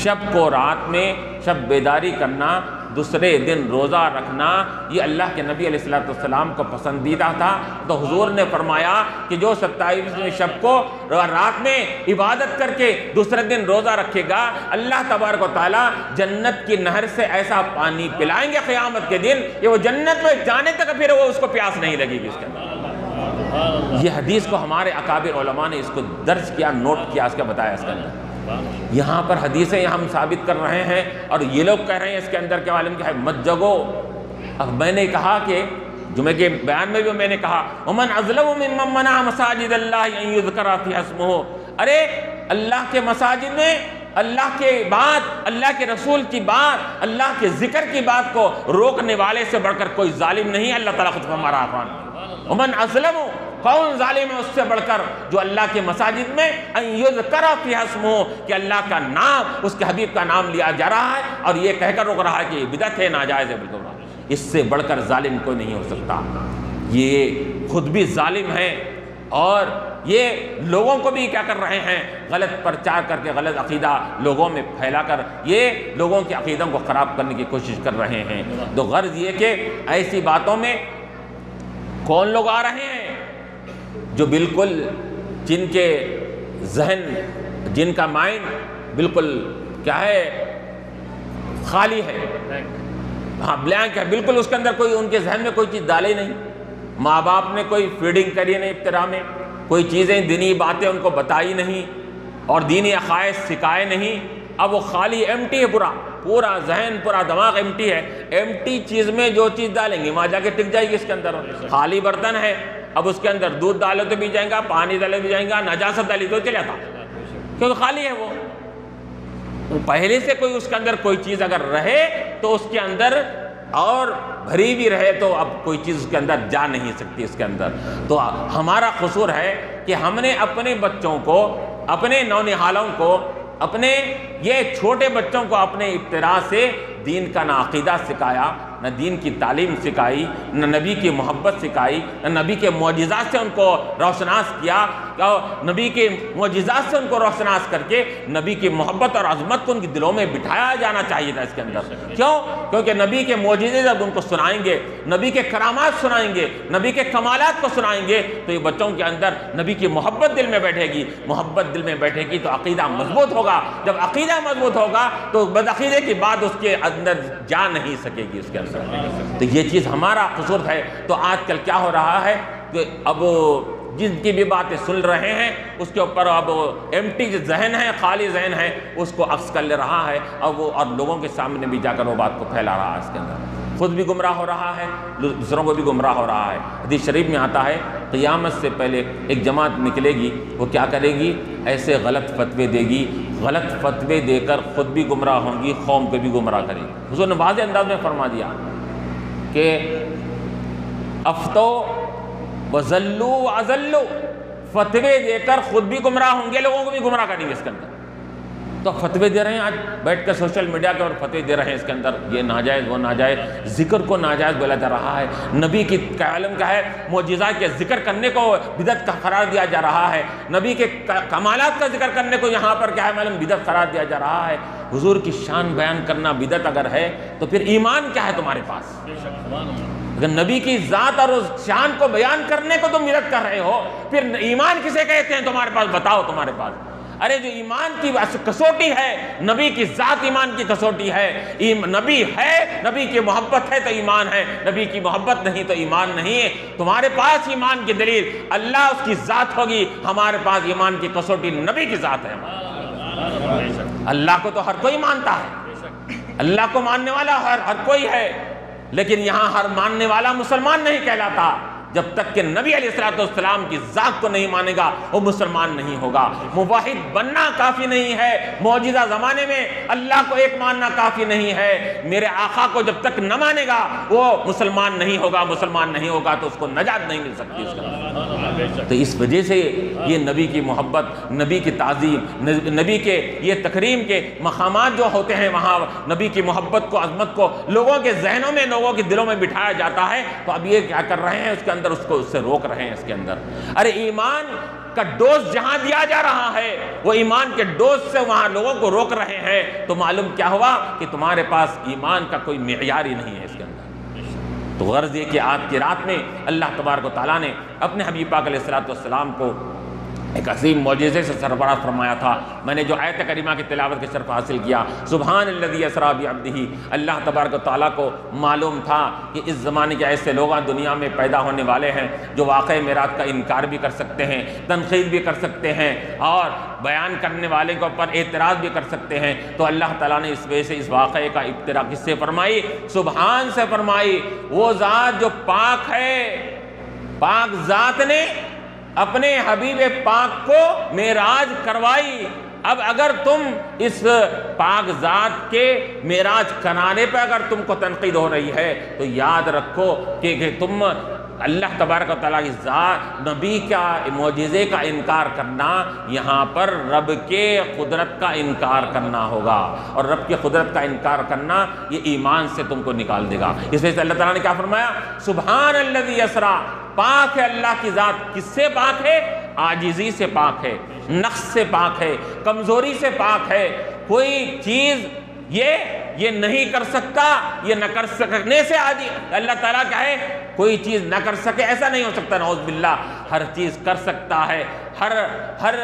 شب کو رات میں شب بیداری کرنا، دوسرے دن روزہ رکھنا، یہ اللہ کے نبی علیہ السلام کو پسندیدہ تھا۔ تو حضور نے فرمایا کہ جو 27ویں شب کو رات میں عبادت کر کے دوسرے دن روزہ رکھے گا، اللہ تبارک و تعالیٰ جنت کی نہر سے ایسا پانی پلائیں گے قیامت کے دن کہ وہ جنت میں جانے تک پھر وہ اس کو پیاس نہیں لگے گی اس کے اندر۔ یہ حدیث کو ہمارے اکابر علماء نے اس کو درج کیا، نوٹ کیا، اس کا بتایا اس کے اندر۔ یہاں پر حدیثیں ہم ثابت کر رہے ہیں، اور یہ لوگ کہہ رہے ہیں اس کے اندر کے عالم کیا ہے، مت جگو۔ اب میں نے کہا کہ جمعے کے بیان میں بھی میں نے کہا، وَمَنْ أَظْلَمُ مِمَّنْ مَنَعَ مَسَاجِدَ اللَّهِ أَنْ يُذْكَرَ فِيهَا اسْمُهُ۔ ارے اللہ کے مساجد میں اللہ کے بات، اللہ کے رسول کی بات، اللہ کے ذکر کی بات کو روکنے والے سے بڑھ کر کوئی ظالم نہیں، اللہ تعالیٰ خود فرما رہا ہے۔ وَمَنْ أَظْلَمُ، کون ظالم ہے اس سے بڑھ کر جو اللہ کے مساجد میں ان یذکر فیہا اسمہ، کہ اللہ کا نام، اس کے حبیب کا نام لیا جا رہا ہے اور یہ کہہ کر روک رہا ہے کہ یہ بدعت ہے، ناجائز ہے، بالکل اس سے بڑھ کر ظالم کوئی نہیں ہو سکتا۔ یہ خود بھی ظالم ہے اور یہ لوگوں کو بھی کیا کر رہے ہیں، غلط پرچار کر کے، غلط عقیدہ لوگوں میں پھیلا کر یہ لوگوں کے عقیدوں کو خراب کرنے کی کوشش کر رہے ہیں۔ تو غرض یہ کہ ایسی باتوں میں کون لوگ آ رہے ہیں جو بالکل جن کے ذہن، جن کا مائنڈ بالکل کیا ہے، خالی ہے، ہاں بلینک ہے، بالکل اس کے اندر کوئی، ان کے ذہن میں کوئی چیز ڈالی نہیں، ماں باپ نے کوئی فیڈنگ کری نہیں ابتدا میں، کوئی چیزیں دینی باتیں ان کو بتائی نہیں اور دینی عقائد سکھائے نہیں، اب وہ خالی ایمٹی ہے، پورا ذہن، پورا دماغ ایمٹی ہے۔ ایمٹی چیز میں جو چیز ڈالیں گے وہاں جا کے ٹک جائے گی اس کے اندر۔ خالی برتن ہے، اب اس کے اندر دودھ ڈالو تو بھی جائیں گا، پانی ڈالو بھی جائیں گا، نجاست ڈالی تو چلے جاتا، کیونکہ خالی ہے وہ پہلے سے کوئی اس کے اندر کوئی چیز اگر رہے تو اس کے اندر اور بھری بھی رہے تو اب کوئی چیز اس کے اندر جا نہیں سکتی اس کے اندر۔ تو ہمارا قصور ہے کہ ہم نے اپنے بچوں کو، اپنے نونہالوں کو، اپنے یہ چھوٹے بچوں کو اپنے ابتدا سے دین کا نہ عقیدہ سکھایا، نہ دین کی تعلیم سکھائی، نہ نبی کی محبت سکھائی، نہ نبی کے معجزات سے ان کو روشناس کیا، نبی کے معجزات سے ان کو روشناس کر کے نبی کی محبت اور عظمت کو ان کے دلوں میں بٹھایا جانا چاہیے تھا اس کے اندر۔ کیوں؟ کیونکہ نبی کے معجزے جب ان کو سنائیں گے، نبی کے کرامات سنائیں گے، نبی کے کمالات کو سنائیں گے تو یہ بچوں کے اندر نبی کی محبت دل میں بیٹھے گی، محبت دل میں بیٹھے گی تو عقیدہ مضبوط ہوگا، جب عقیدہ مضبوط ہوگا تو بدعقیدے کی بات اس کے اندر جا نہیں سکے گی اس کے اندر۔ تو یہ چیز ہمارا قصور ہے۔ تو آج کل کیا ہو رہا ہے کہ اب جن کی بھی باتیں سن رہے ہیں اس کے اوپر اب ایمٹی ذہن ہے، خالی ذہن ہے، اس کو عکس کر لے رہا ہے اور لوگوں کے سامنے بھی جا کر وہ بات کو پھیلا رہا ہے اس کے اندر، خود بھی گمراہ ہو رہا ہے، دوسروں کو بھی گمراہ ہو رہا ہے۔ حدیث شریف میں آتا ہے قیامت سے پہلے ایک جماعت نکلے گی، وہ کیا کرے گی، ایسے غلط فتوے دے گی، غلط فتوے دے کر خود بھی گمراہ ہوں گی، قوم کو بھی گمراہ کرے گی۔ حضور نے واضح انداز میں فرما دیا کہ افتو وزلو وازلو، فتوے دے کر خود بھی گمراہ ہوں گے، لوگوں کو بھی گمراہ کریں گے اس کے اندر۔ تو فتوے دے رہے ہیں آج بیٹھ کر سوشل میڈیا کے اور فتوے دے رہے ہیں اس کے اندر یہ ناجائز وہ ناجائز، ذکر کو ناجائز بولا جا رہا ہے، نبی کی علم کا ہے معجزات کے ذکر کرنے کو بدعت کا قرار دیا جا رہا ہے، نبی کے کمالات کا ذکر کرنے کو یہاں پر کیا ہے معلوم بدعت قرار دیا جا رہا ہے۔ حضور کی شان بیان کرنا بدعت اگر ہے تو پھر ایمان کیا ہے تمہارے پاس؟ اگر نبی کی ذات اور اس شان کو بیان کرنے کو تم بدعت کر رہے ہو، پھر ایمان کسے کہتے ہیں تمہارے پاس؟ بتاؤ تمہارے پاس۔ ارے جو ایمان کی کسوٹی ہے، نبی کی ذات ایمان کی کسوٹی ہے، نبی ہے، نبی کی محبت ہے تو ایمان ہے، نبی کی محبت نہیں تو ایمان نہیں ہے۔ تمہارے پاس ایمان کی دلیل اللہ اس کی ذات ہوگی، ہمارے پاس ایمان کی کسوٹی نبی کی ذات ہے۔ اللہ کو تو ہر کوئی مانتا ہے، اللہ کو ماننے والا ہر کوئی ہے، لیکن یہاں ہر ماننے والا مسلمان نہیں کہلاتا۔ جب تک کہ نبی علیہ السلام کی ذات کو نہیں مانے گا وہ مسلمان نہیں ہوگا۔ موحد بننا کافی نہیں ہے، موجودہ زمانے میں اللہ کو ایک ماننا کافی نہیں ہے، میرے آقا کو جب تک نہ مانے گا وہ مسلمان نہیں ہوگا، مسلمان نہیں ہوگا تو اس کو نجات نہیں مل سکتی اس کا۔ تو اس وجہ سے یہ نبی کی محبت، نبی کی تعظیم، نبی کے یہ تکریم کے مقامات جو ہوتے ہیں وہاں نبی کی محبت کو، عظمت کو لوگوں کے ذہنوں میں، لوگوں کے دلوں میں بٹھایا جاتا ہے۔ تو اب یہ کیا کر رہے ہیں اس کے اندر اس سے روک رہے ہیں اس کے اندر۔ ارے ایمان کا ڈوز جہاں دیا جا رہا ہے وہ ایمان کے ڈوز سے وہاں لوگوں کو روک رہے ہیں، تو معلوم کیا ہوا کہ تمہارے پاس ایمان کا کوئی معیار ہی نہیں ہے اس کے اندر۔ تو غرض یہ کہ آج کی رات میں اللہ تبارک و تعالیٰ نے اپنے حبیب پاک علیہ السلام کو ایک عظیم معجزے سے سربراہ فرمایا تھا۔ میں نے جو آیت کریمہ کی تلاوت کے شرف حاصل کیا، سبحان الذی اسریٰ بعبدہ، اللہ تبارک و تعالیٰ کو معلوم تھا کہ اس زمانے کے ایسے لوگ دنیا میں پیدا ہونے والے ہیں جو واقعہ معراج کا انکار بھی کر سکتے ہیں، تنقید بھی کر سکتے ہیں اور بیان کرنے والے کے اوپر اعتراض بھی کر سکتے ہیں۔ تو اللہ تعالیٰ نے اس وجہ سے اس واقعے کا ابتدا کس سے فرمائی؟ سبحان سے فرمائی۔ وہ ذات جو پاک ہے، پاک ذات نے اپنے حبیب پاک کو معراج کروائی۔ اب اگر تم اس پاک ذات کے معراج کرانے پہ اگر تم کو تنقید ہو رہی ہے تو یاد رکھو کہ تم اللہ تبارک و تعالیٰ کی ذات، نبی کا معجزے کا انکار کرنا یہاں پر رب کے قدرت کا انکار کرنا ہوگا، اور رب کی قدرت کا انکار کرنا یہ ایمان سے تم کو نکال دے گا۔ اس وجہ سے اللہ تعالیٰ نے کیا فرمایا؟ سبحان الذی اسریٰ، پاک ہے اللہ کی ذات۔ کس سے پاک ہے؟ عاجزی سے پاک ہے، نقص سے پاک ہے، کمزوری سے پاک ہے۔ کوئی چیز یہ نہیں کر سکتا، یہ نہ کر سکنے سے اللہ تعالیٰ کیا ہے؟ کوئی چیز نہ کر سکے ایسا نہیں ہو سکتا، نعوذ باللہ۔ ہر چیز کر سکتا ہے، ہر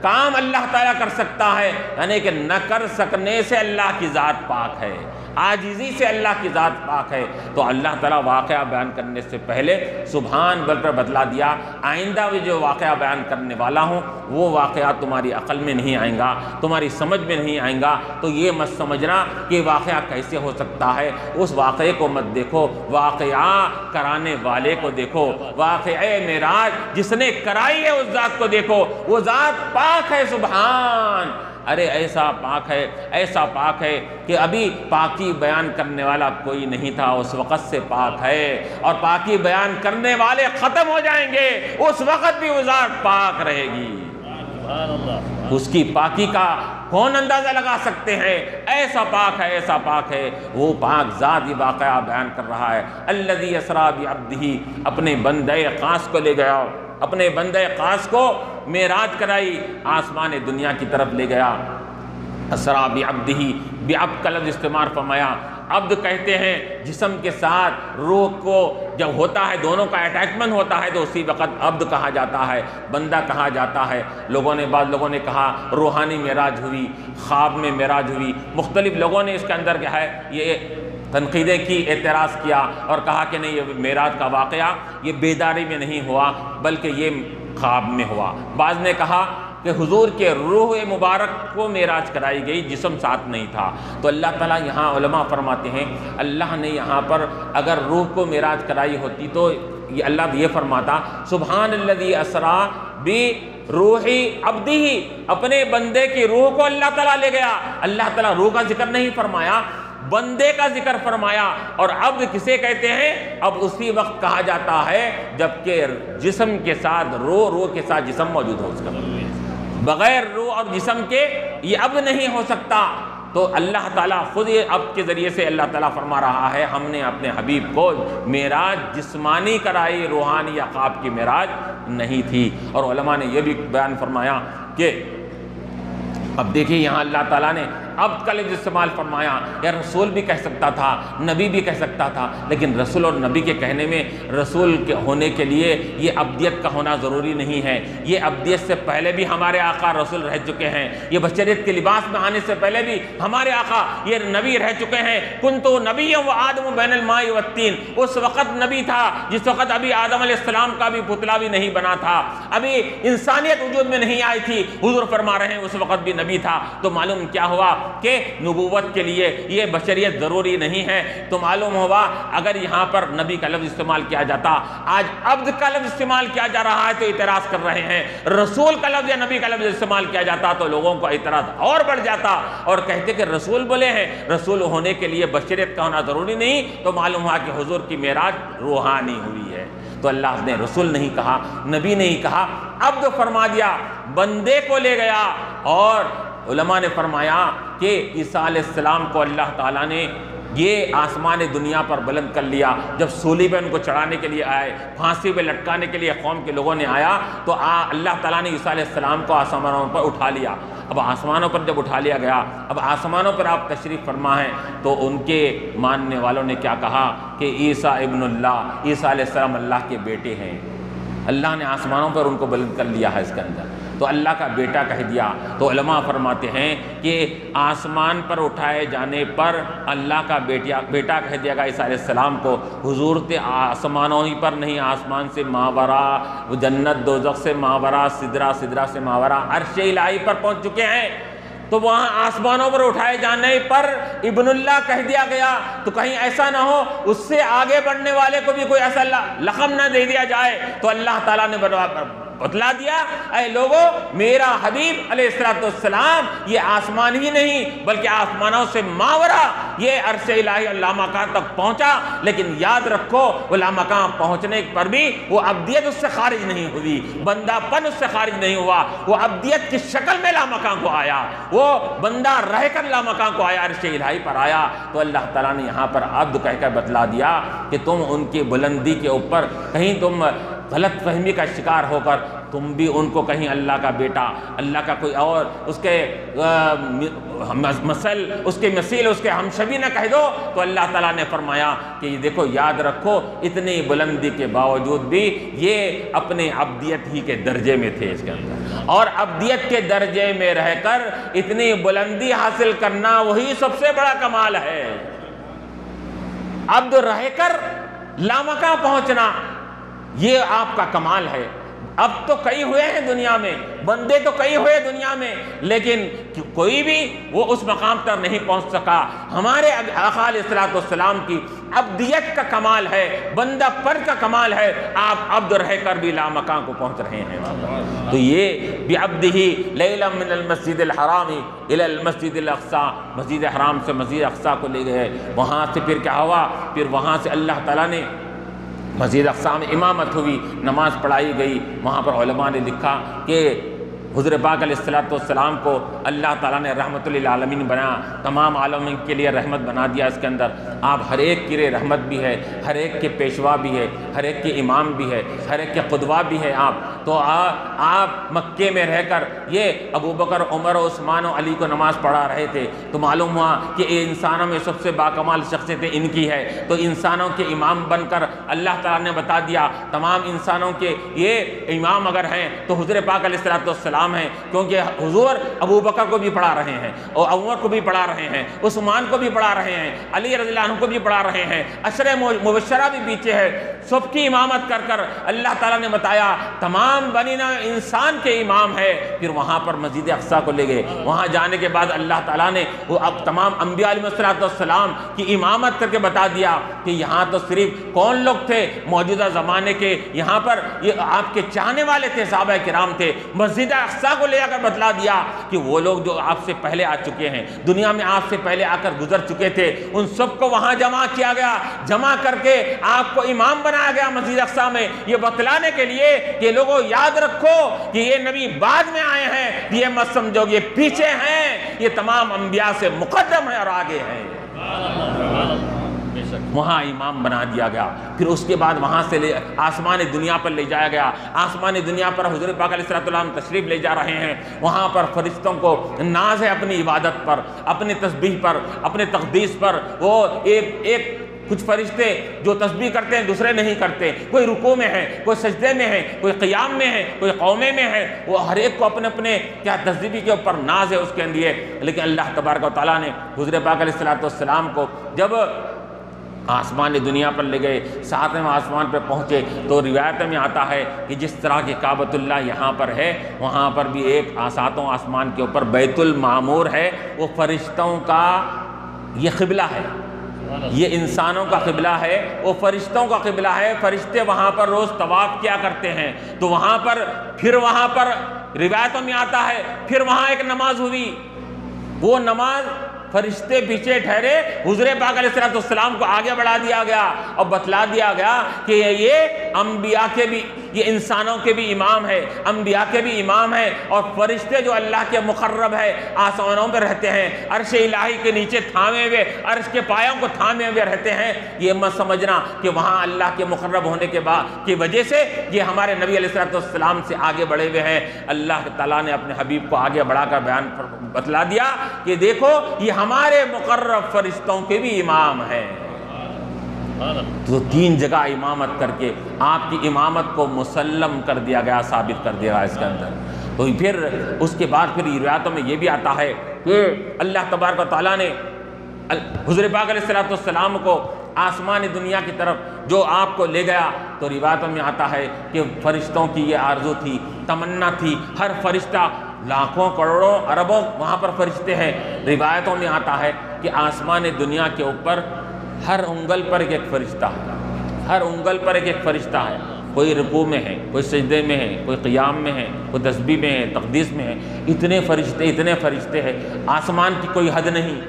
کام اللہ تعالیٰ کر سکتا ہے، یعنی کہ نہ کر سکنے سے اللہ کی ذات پاک ہے، عاجزی سے اللہ کی ذات پاک ہے۔ تو اللہ تعالیٰ واقعہ بیان کرنے سے پہلے سبحان بول کر بتلا دیا، آئندہ بھی جو واقعہ بیان کرنے والا ہوں وہ واقعہ تمہاری عقل میں نہیں آئیں گا، تمہاری سمجھ میں نہیں آئیں گا، تو یہ مت سمجھنا کہ واقعہ کیسے ہو سکتا ہے۔ اس واقعے کو مت دیکھو، واقعہ کرانے والے کو دیکھو، واقعہ معراج جس نے کرائی ہے اس ذات کو دیکھو، وہ ذات پاک ہے۔ سبحان، ارے ایسا پاک ہے کہ ابھی پاکی بیان کرنے والا کوئی نہیں تھا، اس وقت سے پاک ہے، اور پاکی بیان کرنے والے ختم ہو جائیں گے، اس وقت بھی وہ ذات پاک رہے گی۔ اس کی پاکی کا کون اندازہ لگا سکتے ہیں؟ ایسا پاک ہے وہ پاک ذات یہ واقعہ بیان کر رہا ہے۔ الذی اسریٰ بعبدہ، اپنے بندے خاص کو لے گیا، اپنے بندے خاص کو معراج کرائی، آسمان دنیا کی طرف لے گیا۔ اسریٰ بعبدہ، بعبد کا لفظ استعمال فرمایا۔ عبد کہتے ہیں جسم کے ساتھ روح کو جب ہوتا ہے، دونوں کا اٹیچمنٹ ہوتا ہے تو اسی وقت عبد کہا جاتا ہے، بندہ کہا جاتا ہے۔ بعض لوگوں نے کہا روحانی معراج ہوئی، خواب میں معراج ہوئی، مختلف لوگوں نے اس کے اندر کیا ہے یہ تنقیدیں کی، اعتراض کیا اور کہا کہ نہیں، یہ معراج کا واقعہ یہ بیداری میں نہیں ہوا بلکہ یہ خواب میں ہوا۔ بعض نے کہا کہ حضور کے روح مبارک کو معراج کرائی گئی، جسم ساتھ نہیں تھا۔ تو اللہ تعالیٰ یہاں علماء فرماتے ہیں اللہ نے یہاں پر اگر روح کو معراج کرائی ہوتی تو اللہ یہ فرماتا سبحان الذی اسریٰ بروح عبدہ، اپنے بندے کی روح کو اللہ تعالیٰ لے گیا۔ اللہ تعالیٰ روح کا ذکر نہیں فرمایا، بندے کا ذکر فرمایا۔ اور عبد کسے کہتے ہیں؟ اب اسی وقت کہا جاتا ہے جبکہ جسم کے ساتھ روح کے ساتھ جسم موجود ہو اس کا۔ بغیر روح اور جسم کے یہ عبد نہیں ہو سکتا۔ تو اللہ تعالیٰ خود یہ عبد کے ذریعے سے اللہ تعالیٰ فرما رہا ہے ہم نے اپنے حبیب کو معراج جسمانی کرائی، روحانی یا خواب کی معراج نہیں تھی۔ اور علماء نے یہ بھی بیان فرمایا کہ اب دیکھیں یہاں اللہ تعالیٰ نے عبد کا لفظ استعمال فرمایا، یا رسول بھی کہہ سکتا تھا، نبی بھی کہہ سکتا تھا، لیکن رسول اور نبی کے کہنے میں رسول کے ہونے کے لیے یہ عبدیت کا ہونا ضروری نہیں ہے۔ یہ عبدیت سے پہلے بھی ہمارے آقا رسول رہ چکے ہیں، یہ بشریت کے لباس میں آنے سے پہلے بھی ہمارے آقا یہ نبی رہ چکے ہیں۔ کنتو نبی و آدم بین الماء والطین، اس وقت نبی تھا جس وقت ابھی آدم علیہ السلام کا بھی پتلا بھی نہیں بنا تھا، ابھی انسانیت وجود میں نہیں آئی تھی، حضور فرما رہے ہیں اس وقت بھی نبی تھا۔ تو معلوم کیا ہوا کہ نبوت کے لیے یہ بشریت ضروری نہیں ہے۔ تو معلوم ہوا اگر یہاں پر نبی کا لفظ استعمال کیا جاتا، آج عبد کا لفظ استعمال کیا جا رہا ہے تو اعتراض کر رہے ہیں، رسول کا لفظ یا نبی کا لفظ استعمال کیا جاتا تو لوگوں کو اعتراض اور بڑھ جاتا اور کہتے کہ رسول بولے ہیں، رسول ہونے کے لیے بشریت کا ہونا ضروری نہیں۔ تو معلوم ہوا کہ حضور کی معراج روحانی ہوئی ہے۔ تو اللہ نے رسول نہیں کہا، نبی نہیں کہا، عبد فرما دیا، بندے کو لے گیا۔ اور علماء نے فرمایا کہ عیسیٰ علیہ السلام کو اللہ تعالیٰ نے یہ آسمان دنیا پر بلند کر لیا۔ جب سولی پہ ان کو چڑھانے کے لیے آئے، پھانسی پہ لٹکانے کے لیے قوم کے لوگوں نے آیا تو اللہ تعالیٰ نے عیسیٰ علیہ السلام کو آسمانوں پر اٹھا لیا۔ اب آسمانوں پر جب اٹھا لیا گیا، اب آسمانوں پر آپ تشریف فرما ہیں، تو ان کے ماننے والوں نے کیا کہا کہ عیسیٰ ابن اللہ، عیسیٰ علیہ السلام اللہ کے بیٹے ہیں۔ اللہ نے آسمانوں پر ان کو بلند کر لیا ہے اس کے اندر، تو اللہ کا بیٹا کہہ دیا۔ تو علماء فرماتے ہیں کہ آسمان پر اٹھائے جانے پر اللہ کا بیٹا کہہ دیا گا عیسیٰ علیہ السلام کو۔ حضور تھے آسمانوں ہی پر نہیں، آسمان سے ماورا، جنت دوزخ سے ماورا، سدرہ سے ماورا، عرش الہی پر پہنچ چکے ہیں۔ تو وہاں آسمانوں پر اٹھائے جانے پر ابن اللہ کہہ دیا گیا، تو کہیں ایسا نہ ہو اس سے آگے بڑھنے والے کو بھی کوئی ایسا لقب نہ دے دیا جائے۔ تو اللہ تعالیٰ نے بتلا دیا، اے لوگو میرا حبیب علیہ السلام یہ آسمان ہی نہیں بلکہ آسمانوں سے ماورا یہ عرش الہی اور لامکان تک پہنچا، لیکن یاد رکھو وہ لامکان پہنچنے پر بھی وہ عبدیت اس سے خارج نہیں ہوئی، بندہ پن اس سے خارج نہیں ہوا، وہ عبدیت کی شکل میں لامکان کو آیا، وہ بندہ رہ کر لامکان کو آیا، عرش الہی پر آیا۔ تو اللہ تعالیٰ نے یہاں پر عبد کہہ کر بتلا دیا کہ تم ان کی بلندی کے اوپر کہیں تم غلط فہمی کا شکار ہو کر تم بھی ان کو کہیں اللہ کا بیٹا، اللہ کا کوئی اور اس کے مثیل اس کے ہمشبی نہ کہہ دو۔ تو اللہ تعالیٰ نے فرمایا کہ یہ دیکھو یاد رکھو اتنی بلندی کے باوجود بھی یہ اپنے عبدیت ہی کے درجے میں تھے اس کے اندر، اور عبدیت کے درجے میں رہ کر اتنی بلندی حاصل کرنا وہی سب سے بڑا کمال ہے۔ عبد رہ کر لامکاں پہنچنا یہ آپ کا کمال ہے۔ اب تو کئی ہوئے ہیں دنیا میں، بندے تو کئی ہوئے دنیا میں، لیکن کوئی بھی وہ اس مقام تک نہیں پہنچ سکا۔ ہمارے آقا علیہ السلام کی عبدیت کا کمال ہے، بندہ پر کا کمال ہے، آپ عبد رہ کر بھی لامکان کو پہنچ رہے ہیں۔ تو یہ بعبدہ لیلا من المسجد الحرام الی المسجد الاقصی، مسجد حرام سے مسجد اقصی کو لے گئے۔ وہاں سے پھر کیا ہوا، پھر وہاں سے اللہ تعالیٰ نے مسجد اقصی میں امامت ہوئی، نماز پڑھائی گئی۔ وہاں پر علماء نے لکھا کہ حضور پاک علیہ السلام کو اللہ تعالیٰ نے رحمت للعالمین بنا، تمام عالمین کے لیے رحمت بنا دیا۔ اس کے اندر آپ ہر ایک کے لیے رحمت بھی ہے، ہر ایک کے پیشوا بھی ہے، ہر ایک کے امام بھی ہے، ہر ایک کے قدوہ بھی ہے آپ۔ تو آپ مکے میں رہ کر یہ ابو بکر، عمر، عثمان و علی کو نماز پڑھا رہے تھے، تو معلوم ہوا کہ یہ انسانوں میں سب سے باکمال شخصیت ان کی ہے۔ تو انسانوں کے امام بن کر اللہ تعالیٰ نے بتا دیا تمام انسانوں کے یہ امام اگر ہیں تو حضور پاک علیہ السلام ہیں، کیونکہ حضور ابو بکر کو بھی پڑھا رہے ہیں اور عمر کو بھی پڑھا رہے ہیں، عثمان کو بھی پڑھا رہے ہیں، علی رضی اللہ عنہ کو بھی پڑھا رہے ہیں، عشرہ مبشرہ بھی پیچھے ہے، سب کی امامت کر کر اللہ تعالیٰ نے بتایا تمام بنی نوع انسان کے امام ہے۔ پھر وہاں پر مسجد اقصی کو لے گئے۔ وہاں جانے کے بعد اللہ تعالیٰ نے وہ اب تمام انبیاء علیہ السلام کی امامت کر کے بتا دیا کہ یہاں تو صرف کون لوگ لوگ تھے موجودہ زمانے کے، یہاں پر یہ آپ کے چاہنے والے تھے، صحابہ کرام تھے، مسجد اقصیٰ کو لے کر بتلا دیا کہ وہ لوگ جو آپ سے پہلے آ چکے ہیں، دنیا میں آپ سے پہلے آ کر گزر چکے تھے، ان سب کو وہاں جمع کیا گیا، جمع کر کے آپ کو امام بنایا گیا مسجد اقصیٰ میں، یہ بتلانے کے لیے کہ لوگوں یاد رکھو کہ یہ نبی بعد میں آئے ہیں، یہ مت سمجھو یہ پیچھے ہیں، یہ تمام انبیاء سے مقدم ہے اور آگے ہیں۔ وہاں امام بنا دیا گیا، پھر اس کے بعد وہاں سے آسمان دنیا پر لے جایا گیا، آسمان دنیا پر حضور پاک علیہ السلام تشریف لے جا رہے ہیں، وہاں پر فرشتوں کو ناز ہے اپنی عبادت پر، اپنی تسبیح پر، اپنے تقدیس پر، وہ ایک کچھ فرشتے جو تسبیح کرتے ہیں دوسرے نہیں کرتے، کوئی رکوع میں ہے، کوئی سجدے میں ہے، کوئی قیام میں ہے، کوئی قومے میں ہے، وہ ہر ایک کو اپنے اپنے کیا تسبیح کے اوپر ناز ہے اس کے اندر، لیکن اللہ تبارک و تعالیٰ نے حضور پاک علیہ السلام کو جب آسمان دنیا پر لے گئے، 7ویں آسمان پر پہنچے تو روایت میں آتا ہے کہ جس طرح کی کعبۃ اللہ یہاں پر ہے، وہاں پر بھی ایک 7واں آسمان کے اوپر بیت المعمور ہے، وہ فرشتوں کا یہ قبلہ ہے، یہ انسانوں کا قبلہ ہے، وہ فرشتوں کا قبلہ ہے، فرشتے وہاں پر روز طواف کیا کرتے ہیں، تو وہاں پر روایتوں میں آتا ہے پھر وہاں ایک نماز ہوئی، وہ نماز فرشتے پیچھے ٹھہرے، حضور پاک علیہ السلام کو آگے بڑھا دیا گیا اور بتلا دیا گیا کہ یہ انبیاء کے بھی، یہ انسانوں کے بھی امام ہے، انبیاء کے بھی امام ہے، اور فرشتے جو اللہ کے مقرب ہے آسمانوں پہ رہتے ہیں، عرش الہی کے نیچے تھامے ہوئے، عرش کے پایوں کو تھامے ہوئے رہتے ہیں، یہ مت سمجھنا کہ وہاں اللہ کے مقرب ہونے کے بعد کی وجہ سے یہ ہمارے نبی علیہ السلام سے آگے بڑھے ہوئے ہیں۔ اللہ تعالیٰ نے اپنے حبیب کو آگے بڑھا کر بیان بتلا دیا کہ دیکھو یہ ہمارے مقرب فرشتوں کے بھی امام ہیں۔ تو 3 جگہ امامت کر کے آپ کی امامت کو مسلم کر دیا گیا، ثابت کر دیا گیا اس کے اندر۔ تو پھر اس کے بعد پھر روایتوں میں یہ بھی آتا ہے کہ اللہ تبارک و تعالیٰ نے حضور پاک علیہ السلام کو آسمان دنیا کی طرف جو آپ کو لے گیا، تو روایتوں میں آتا ہے کہ فرشتوں کی یہ آرزو تھی، تمنا تھی، ہر فرشتہ، لاکھوں کروڑوں اربوں وہاں پر فرشتے ہیں، روایتوں میں آتا ہے کہ آسمان دنیا کے اوپر ہر انگل پر ایک فرشتہ ہے، ہر انگل پر ایک فرشتہ ہے، کوئی رکوع میں ہے، کوئی سجدے میں ہے، کوئی قیام میں ہے، کوئی تسبیح میں ہے، تقدیس میں ہے، اتنے فرشتے ہیں، آسمان کی کوئی حد نہیں،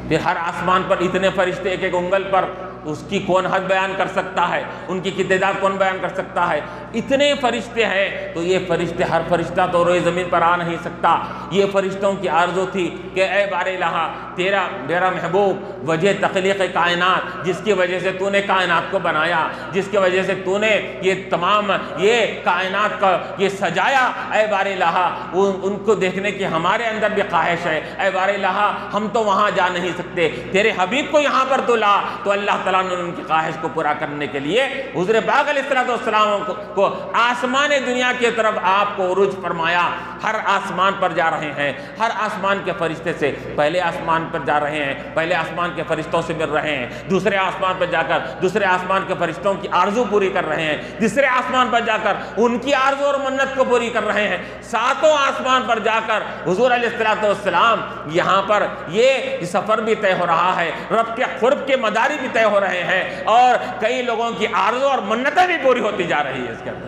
پھر ہر آسمان پر اتنے فرشتے ایک انگل پر، اس کی کون حد بیان کر سکتا ہے، ان کی تعداد کون بیان کر سکتا ہے، اتنے فرشتے ہیں۔ تو یہ فرشتے، ہر فرشتہ تو روئے زمین پر آ نہیں سکتا، یہ فرشتوں کی آرزو تھی کہ اے بار الہ، تیرا محبوب وجہ تخلیق کائنات، جس کی وجہ سے تو نے کائنات کو بنایا، جس کی وجہ سے تو نے یہ تمام یہ کائنات کا یہ سجایا، اے بار الہ ان کو دیکھنے کی ہمارے اندر بھی خواہش ہے، اے بار الہ ہم تو وہاں جا نہیں سکتے، تیرے حبیب کو یہاں پر تو لا۔ تو اللہ تعالیٰ نے ان کی خواہش کو پورا کرنے کے لیے حضور پاک علیہ السلام کو آسمان دنیا کی طرف آپ کو عروج فرمایا، ہر آسمان پر جا رہے ہیں، ہر آسمان کے فرشتے سے پہلے آسمان پر جا رہے ہیں، پہلے آسمان کے فرشتوں سے مل رہے ہیں، دوسرے آسمان پر جا کر دوسرے آسمان کے فرشتوں کی آرزو پوری کر رہے ہیں، تیسرے آسمان پر جا کر ان کی آرزو اور منت کو پوری کر رہے ہیں، 7واں آسمان پر جا کر حضور علیہ السلام یہاں پر یہ سفر بھی طے ہو رہا ہے، رب کے قرب کے مداری بھی طے ہو رہے ہیں، اور کئی لوگوں کی آرزو اور منتیں بھی پوری ہوتی جا رہی ہے، اس کے اندر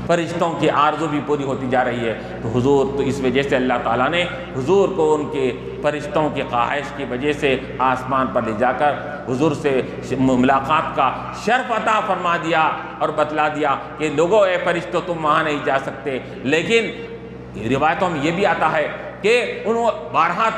فرشتوں کی آرزو بھی پوری ہوتی جا رہی ہے۔ تو حضور، تو اس وجہ سے اللہ تعالیٰ نے حضور کو ان کے فرشتوں کی خواہش کی وجہ سے آسمان پر لے جا کر حضور سے ملاقات کا شرف عطا فرما دیا اور بتلا دیا کہ لوگوں اے فرشتوں تم وہاں نہیں جا سکتے۔ لیکن روایتوں میں یہ بھی آتا ہے کہ انہوں بارہا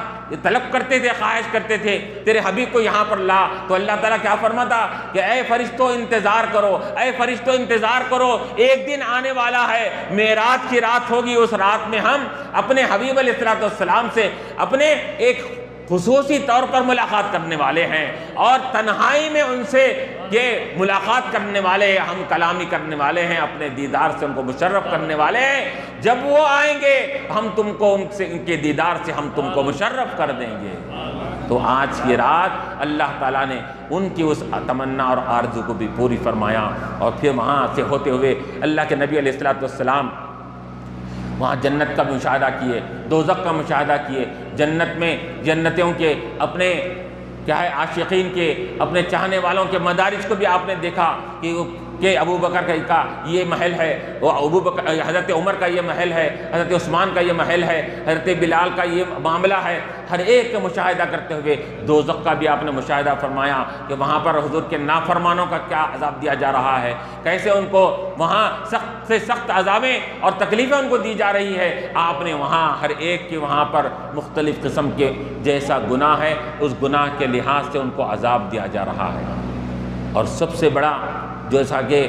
طلب کرتے تھے، خواہش کرتے تھے تیرے حبیب کو یہاں پر لا، تو اللہ تعالیٰ کیا فرماتا کہ اے فرشتوں انتظار کرو، اے فرشتوں انتظار کرو، ایک دن آنے والا ہے، معراج کی رات ہوگی، اس رات میں ہم اپنے حبیب علیہ السلام سے اپنے ایک خصوصی طور پر ملاقات کرنے والے ہیں، اور تنہائی میں ان سے یہ ملاقات کرنے والے ہیں، ہم کلامی کرنے والے ہیں، اپنے دیدار سے ان کو مشرف کرنے والے ہیں۔ جب وہ آئیں گے ہم تم کو ان کے دیدار سے ہم تم کو مشرف کر دیں گے۔ تو آج کی رات اللہ تعالیٰ نے ان کی اس تمنا اور آرزو کو بھی پوری فرمایا، اور پھر وہاں سے ہوتے ہوئے اللہ کے نبی علیہ السلام وہاں جنت کا مشاہدہ کیے، دوزخ کا مشاہدہ کیے، جنت میں جنتیوں کے اپنے کیا ہے عاشقین کے، اپنے چاہنے والوں کے مدارج کو بھی آپ نے دیکھا کہ ابو بکر کا یہ محل ہے، وہ حضرت عمر کا یہ محل ہے، حضرت عثمان کا یہ محل ہے، حضرت بلال کا یہ معاملہ ہے۔ ہر ایک کا مشاہدہ کرتے ہوئے دوزخ کا بھی آپ نے مشاہدہ فرمایا کہ وہاں پر حضور کے نافرمانوں کا کیا عذاب دیا جا رہا ہے، کیسے ان کو وہاں سخت سے سخت عذابیں اور تکلیفیں ان کو دی جا رہی ہے۔ آپ نے وہاں ہر ایک کے وہاں پر مختلف قسم کے جیسا گناہ ہے اس گناہ کے لحاظ سے ان کو عذاب دیا جا رہا ہے۔ اور سب سے بڑا جیسا کہ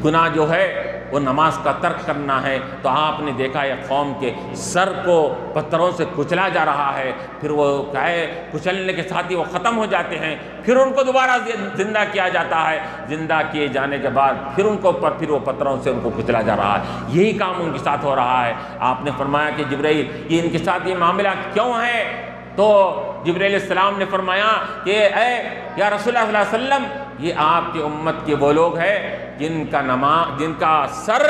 گناہ جو ہے وہ نماز کا ترک کرنا ہے، تو آپ نے دیکھا ایک قوم کے سر کو پتھروں سے کچلا جا رہا ہے، پھر وہ کیا ہے کچلنے کے ساتھ ہی وہ ختم ہو جاتے ہیں، پھر ان کو دوبارہ زندہ کیا جاتا ہے، زندہ کیے جانے کے بعد پھر ان کو پھر وہ پتھروں سے ان کو کچلا جا رہا ہے۔ یہی کام ان کے ساتھ ہو رہا ہے۔ آپ نے فرمایا کہ جبرائیل یہ ان کے ساتھ یہ معاملہ کیوں ہے؟ تو جبرائیل علیہ السلام نے فرمایا کہ اے یا رسول اللہ صلی اللہ علیہ وسلم، یہ آپ کی امت کے وہ لوگ ہیں جن کا سر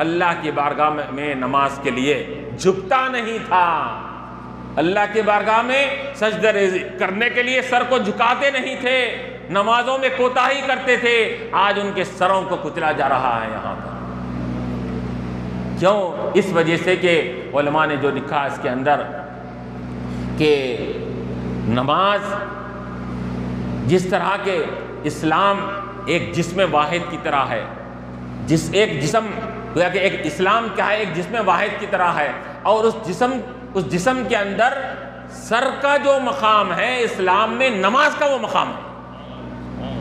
اللہ کی بارگاہ میں نماز کے لیے جھکتا نہیں تھا، اللہ کی بارگاہ میں سجدہ کرنے کے لیے سر کو جھکاتے نہیں تھے، نمازوں میں کوتاہی کرتے تھے۔ آج ان کے سروں کو کچلا جا رہا ہے یہاں پر۔ کیوں؟ اس وجہ سے کہ علماء نے جو لکھا اس کے اندر کہ نماز جس طرح کے اسلام ایک جسم واحد کی طرح ہے، ایک جسم گویا کہ ایک اسلام کیا ہے ایک جسم واحد کی طرح ہے، اور اس جسم کے اندر سر کا جو مقام ہے اسلام میں نماز کا وہ مقام ہے۔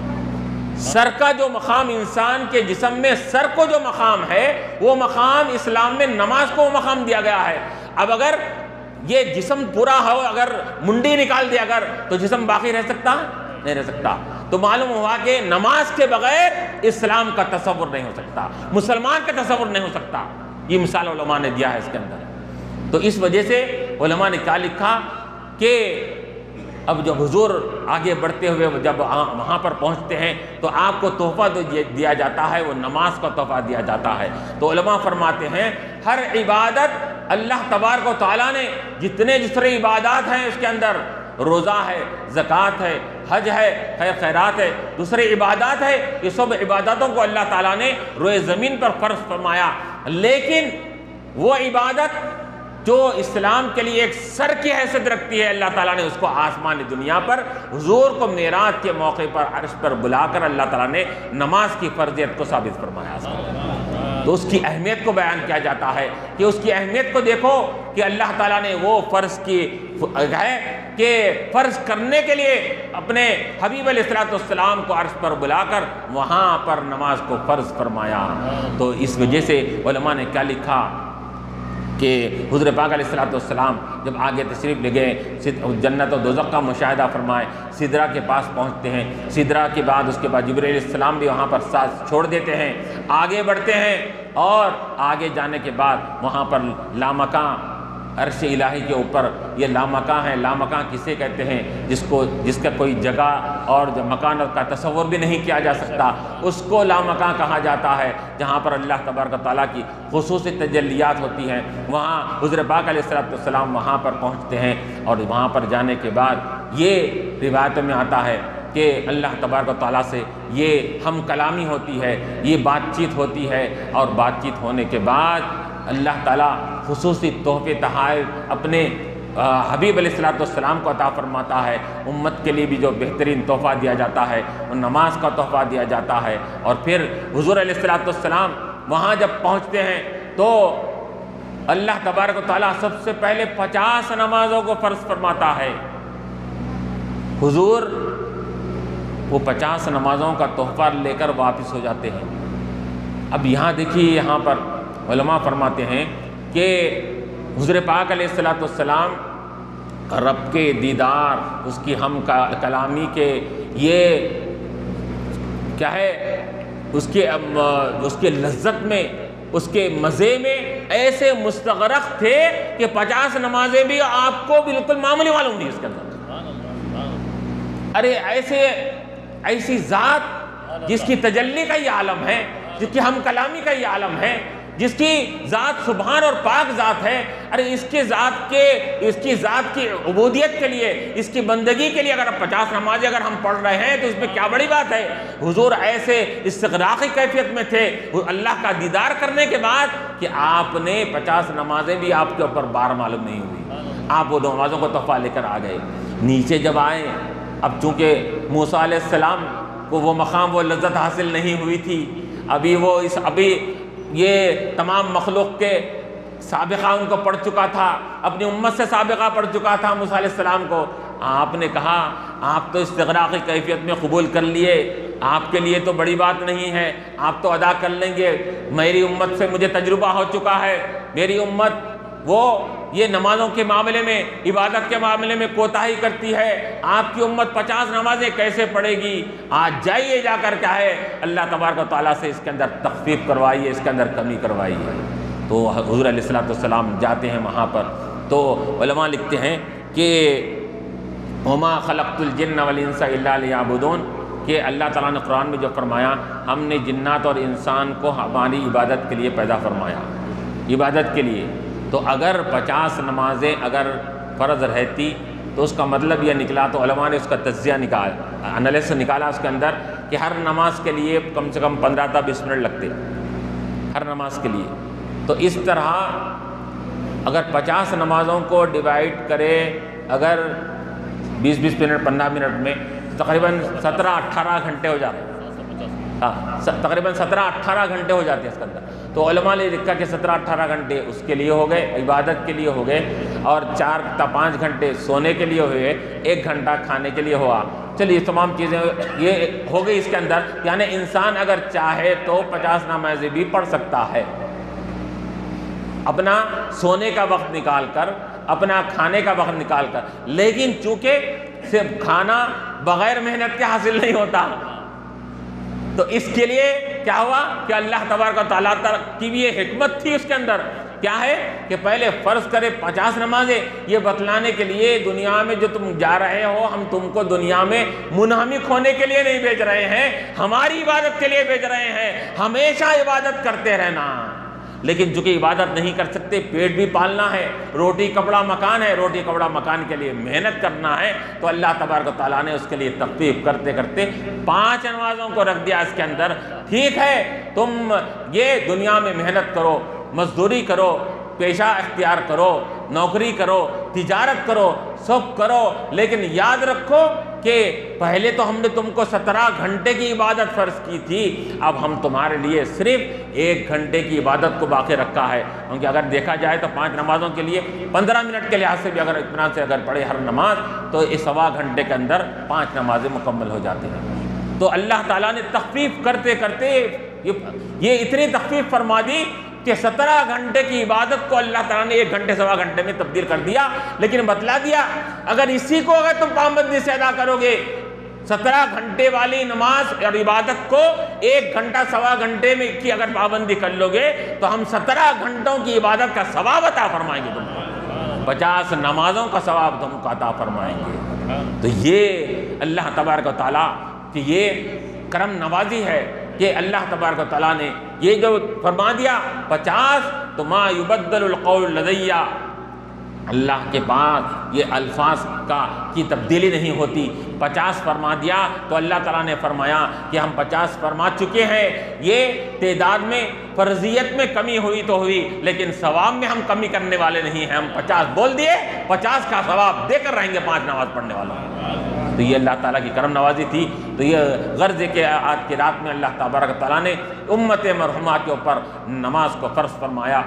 سر کا جو مقام انسان کے جسم میں سر کو جو مقام ہے وہ مقام اسلام میں نماز کو وہ مقام دیا گیا ہے۔ اب اگر یہ جسم پورا ہو، اگر منڈی نکال دیا اگر تو جسم باقی رہ سکتا ہے؟ نہیں رہ سکتا۔ تو معلوم ہوا کہ نماز کے بغیر اسلام کا تصور نہیں ہو سکتا، مسلمان کا تصور نہیں ہو سکتا۔ یہ مثال علماء نے دیا ہے اس کے اندر۔ تو اس وجہ سے علماء نے کیا لکھا کہ اب جب حضور آگے بڑھتے ہوئے جب وہاں پر پہنچتے ہیں تو آپ کو تحفہ دیا جاتا ہے، وہ نماز کا تحفہ دیا جاتا ہے۔ تو علماء فرماتے ہیں ہر عبادت اللہ تبارک و تعالیٰ نے جتنے عبادات ہیں اس کے اندر روزہ ہے، زکوٰۃ ہے، حج ہے، خیرات ہے، دوسری عبادات ہے، یہ سب عبادتوں کو اللہ تعالیٰ نے روئے زمین پر فرض فرمایا، لیکن وہ عبادت جو اسلام کے لیے ایک سر کی حیثیت رکھتی ہے اللہ تعالیٰ نے اس کو آسمانی دنیا پر حضور کو معراج کے موقع پر عرش پر بلا کر اللہ تعالیٰ نے نماز کی فرضیت کو ثابت فرمایا۔ تو اس کی اہمیت کو بیان کیا جاتا ہے کہ اس کی اہمیت کو دیکھو کہ اللہ تعالیٰ نے وہ فرض کی ہے کہ فرض کرنے کے لیے اپنے حبیب علیہ السلام کو عرش پر بلا کر وہاں پر نماز کو فرض فرمایا۔ تو اس وجہ سے علماء نے کیا لکھا کہ حضور پاک علیہ السلام جب آگے تشریف لے گئے، جنت و دوزخ کا مشاہدہ فرمائے، سدرہ کے پاس پہنچتے ہیں، سدرہ کے بعد اس کے بعد جبرائیل علیہ السلام بھی وہاں پر ساتھ چھوڑ دیتے ہیں، آگے بڑھتے ہیں، اور آگے جانے کے بعد وہاں پر لامکاں عرش الہی کے اوپر یہ لامکاں ہیں۔ لامکاں کسے کہتے ہیں؟ جس کا کوئی جگہ اور مکان کا تصور بھی نہیں کیا جا سکتا، اس کو لامکاں کہا جاتا ہے، جہاں پر اللہ تبارک و تعالیٰ کی خصوصی تجلیات ہوتی ہیں۔ وہاں حضور پاک علیہ السلام وہاں پر پہنچتے ہیں، اور وہاں پر جانے کے بعد یہ روایتوں میں آتا ہے کہ اللہ تبارک و تعالیٰ سے یہ ہم کلامی ہوتی ہے، یہ بات چیت ہوتی ہے، اور بات چیت ہونے کے بعد اللہ تعالیٰ خصوصی تحفے تحائف اپنے حبیب علیہ السلام کو عطا فرماتا ہے۔ امت کے لیے بھی جو بہترین تحفہ دیا جاتا ہے وہ نماز کا تحفہ دیا جاتا ہے۔ اور پھر حضور علیہ السلام وہاں جب پہنچتے ہیں تو اللہ تبارک و تعالیٰ سب سے پہلے 50 نمازوں کو فرض فرماتا ہے۔ حضور وہ 50 نمازوں کا تحفہ لے کر واپس ہو جاتے ہیں۔ اب یہاں دیکھیے، یہاں پر علماء فرماتے ہیں کہ حضور پاک علیہ السلام رب کے دیدار، اس کی ہم کلامی کے یہ کیا ہے اس کے لذت میں، اس کے مزے میں ایسے مستغرق تھے کہ 50 نمازیں بھی آپ کو بالکل معمولی معلوم نہیں اس کے اندر۔ ارے ایسی ذات جس کی تجلی کا یہ عالم ہے، جس کی ہم کلامی کا یہ عالم ہے، جس کی ذات سبحان اور پاک ذات ہے، ارے اس کی ذات کی عبودیت کے لیے، اس کی بندگی کے لیے اگر 50 نمازیں اگر ہم پڑھ رہے ہیں تو اس میں کیا بڑی بات ہے۔ حضور ایسے استغراقی کیفیت میں تھے اللہ کا دیدار کرنے کے بعد کہ آپ نے 50 نمازیں بھی آپ کے اوپر بار معلوم نہیں ہوئی، آپ وہ نمازوں کو تحفہ لے کر آ گئے۔ نیچے جب آئے، اب چونکہ موسیٰ علیہ السلام کو وہ مقام وہ لذت حاصل نہیں ہوئی تھی، ابھی یہ تمام مخلوق کے سابقہ ان کو پڑھ چکا تھا، اپنی امت سے سابقہ پڑھ چکا تھا موسیٰ علیہ السلام کو۔ آپ نے کہا آپ تو استغراقی کیفیت میں قبول کر لیے، آپ کے لیے تو بڑی بات نہیں ہے، آپ تو ادا کر لیں گے، میری امت سے مجھے تجربہ ہو چکا ہے، میری امت وہ یہ نمازوں کے معاملے میں، عبادت کے معاملے میں کوتاہی کرتی ہے، آپ کی امت 50 نمازیں کیسے پڑھے گی؟ آج جائیے جا کر کیا ہے اللہ تبارک و تعالیٰ سے اس کے اندر تخفیف کروائیے، اس کے اندر کمی کروائیے۔ تو حضور علیہ السلام جاتے ہیں وہاں پر، تو علماء لکھتے ہیں کہ وما خلقت الجن والانس الا لیعبدون، کہ اللہ تعالیٰ نے قرآن میں جو فرمایا ہم نے جنات اور انسان کو ہماری عبادت کے لیے پیدا فرمایا، عبادت کے لیے۔ تو اگر 50 نمازیں اگر فرض رہتی تو اس کا مطلب یہ نکلا، تو علماء نے اس کا تجزیہ انالیسس نکالا اس کے اندر کہ ہر نماز کے لیے کم سے کم 15 تا 20 منٹ لگتے ہر نماز کے لیے۔ تو اس طرح اگر 50 نمازوں کو ڈیوائڈ کرے اگر 20-20 منٹ 15 منٹ میں، تقریباً 17-18 گھنٹے ہو جاتے ہیں، تقریباً 17-18 گھنٹے ہو جاتے ہیں اس کے اندر۔ تو علماء نے لکھا کہ 17-18 گھنٹے اس کے لیے ہو گئے، عبادت کے لیے ہو گئے، اور 4 تا 5 گھنٹے سونے کے لیے ہوئے، 1 گھنٹہ کھانے کے لیے ہوا۔ چلیے تمام چیزیں یہ ہو گئی اس کے اندر، یعنی انسان اگر چاہے تو 50 نمازیں بھی پڑھ سکتا ہے، اپنا سونے کا وقت نکال کر، اپنا کھانے کا وقت نکال کر۔ لیکن چونکہ صرف کھانا بغیر محنت کے حاصل نہیں ہوتا، تو اس کے لیے کیا ہوا کہ اللہ تبارک و تعالیٰ کی بھی یہ حکمت تھی اس کے اندر، کیا ہے کہ پہلے فرض کرے 50 نمازیں، یہ بتلانے کے لیے دنیا میں جو تم جا رہے ہو، ہم تم کو دنیا میں منہمک ہونے کے لیے نہیں بھیج رہے ہیں، ہماری عبادت کے لیے بھیج رہے ہیں، ہمیشہ عبادت کرتے رہنا۔ لیکن چونکہ عبادت نہیں کر سکتے، پیٹ بھی پالنا ہے، روٹی کپڑا مکان ہے، روٹی کپڑا مکان کے لیے محنت کرنا ہے، تو اللہ تبارک و تعالیٰ نے اس کے لیے تخفیف کرتے کرتے 5 نمازوں کو رکھ دیا اس کے اندر۔ ٹھیک ہے تم یہ دنیا میں محنت کرو، مزدوری کرو، پیشہ اختیار کرو، نوکری کرو، تجارت کرو، سب کرو، لیکن یاد رکھو کہ پہلے تو ہم نے تم کو 17 گھنٹے کی عبادت فرض کی تھی، اب ہم تمہارے لیے صرف 1 گھنٹے کی عبادت کو باقی رکھا ہے۔ کیونکہ اگر دیکھا جائے تو 5 نمازوں کے لیے 15 منٹ کے لحاظ سے بھی اگر اطمینان سے اگر پڑھے ہر نماز، تو اس 1.25 گھنٹے کے اندر 5 نمازیں مکمل ہو جاتی ہیں۔ تو اللہ تعالیٰ نے تخفیف کرتے کرتے یہ اتنی تخفیف فرما دی کہ 17 گھنٹے کی عبادت کو اللہ تعالیٰ نے 1 گھنٹے 1.25 گھنٹے میں تبدیل کر دیا، لیکن بتلا دیا اگر اسی کو اگر تم پابندی سے ادا کرو گے، 17 گھنٹے والی نماز اور عبادت کو 1 گھنٹہ 1.25 گھنٹے میں کی اگر پابندی کر لو گے تو ہم 17 گھنٹوں کی عبادت کا ثواب عطا فرمائیں گے، تم کو 50 نمازوں کا ثواب تم کو عطا فرمائیں گے۔ تو یہ اللہ تبارک و تعالیٰ کہ یہ کرم نوازی ہے کہ اللہ تبارک و تعالیٰ نے یہ جو فرما دیا 50 تو ما یبدل القول لدی، اللہ کے پاس یہ الفاظ کی تبدیلی نہیں ہوتی۔ 50 فرما دیا تو اللہ تعالیٰ نے فرمایا کہ ہم 50 فرما چکے ہیں، یہ تعداد میں فرضیت میں کمی ہوئی تو ہوئی، لیکن ثواب میں ہم کمی کرنے والے نہیں ہیں، ہم 50 بول دیے، 50 کا ثواب دے کر رہیں گے 5 نماز پڑھنے والوں۔ تو یہ اللہ تعالیٰ کی کرم نوازی تھی۔ تو یہ غرض کے آج کی رات میں اللہ تبارک تعالیٰ نے امت مرحومہ کے اوپر نماز کو فرض فرمایا،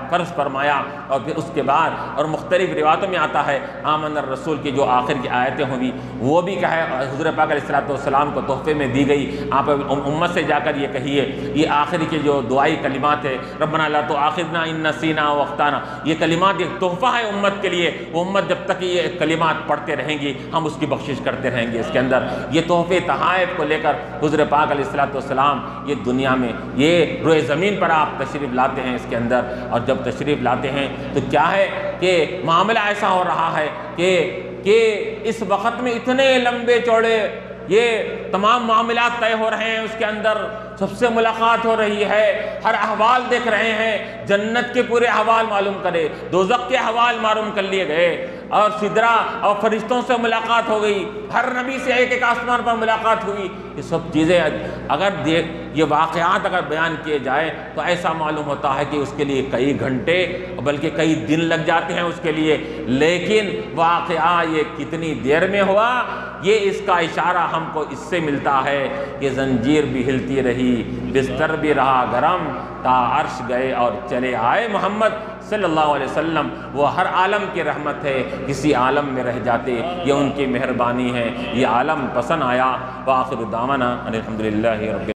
اور پھر اس کے بعد اور مختلف روایتوں میں آتا ہے آمن الرسول کی جو آخر کی آیتیں ہوئی وہ بھی کہا ہے حضور پاک علیہ السلام کو تحفے میں دی گئی۔ آپ امت سے جا کر یہ کہیے، یہ آخری کے جو دعائی کلمات ہے، ربنا لا تؤاخذنا ان نسینا و اخطانا، یہ کلمات ایک تحفہ ہے امت کے لیے۔ وہ امت جب تک یہ کلمات پڑھتے رہیں گی ہم اس کی بخشش کرتے رہیں گے۔ اس کے اندر یہ تحفے تحائف کو لے کر حضور پاک علیہ السلام یہ دنیا میں یہ روئے زمین پر آپ تشریف لاتے ہیں اس کے اندر، اور جب تشریف لاتے ہیں تو کیا ہے کہ معاملہ ایسا ہو رہا ہے کہ اس وقت میں اتنے لمبے چوڑے یہ تمام معاملات طے ہو رہے ہیں، اس کے اندر سب سے ملاقات ہو رہی ہے، ہر احوال دیکھ رہے ہیں، جنت کے پورے احوال معلوم کرے، دوزخ کے احوال معلوم کر لیے گئے، اور سدرہ اور فرشتوں سے ملاقات ہو گئی، ہر نبی سے ایک ایک آسمان پر ملاقات ہوئی۔ یہ سب چیزیں اگر یہ واقعات اگر بیان کیے جائے تو ایسا معلوم ہوتا ہے کہ اس کے لیے کئی گھنٹے بلکہ کئی دن لگ جاتے ہیں اس کے لیے، لیکن واقعہ یہ کتنی دیر میں ہوا، یہ اس کا اشارہ ہم کو اس سے ملتا ہے کہ زنجیر بھی ہلتی رہی، بستر بھی رہا گرم، تا عرش گئے اور چلے آئے محمد صلی اللہ علیہ وسلم۔ وہ ہر عالم کی رحمت ہے، کسی عالم میں رہ جاتے، یہ ان کی مہربانی ہے، یہ عالم پسند آیا۔ وآخر دعوانا ان الحمدللہ رب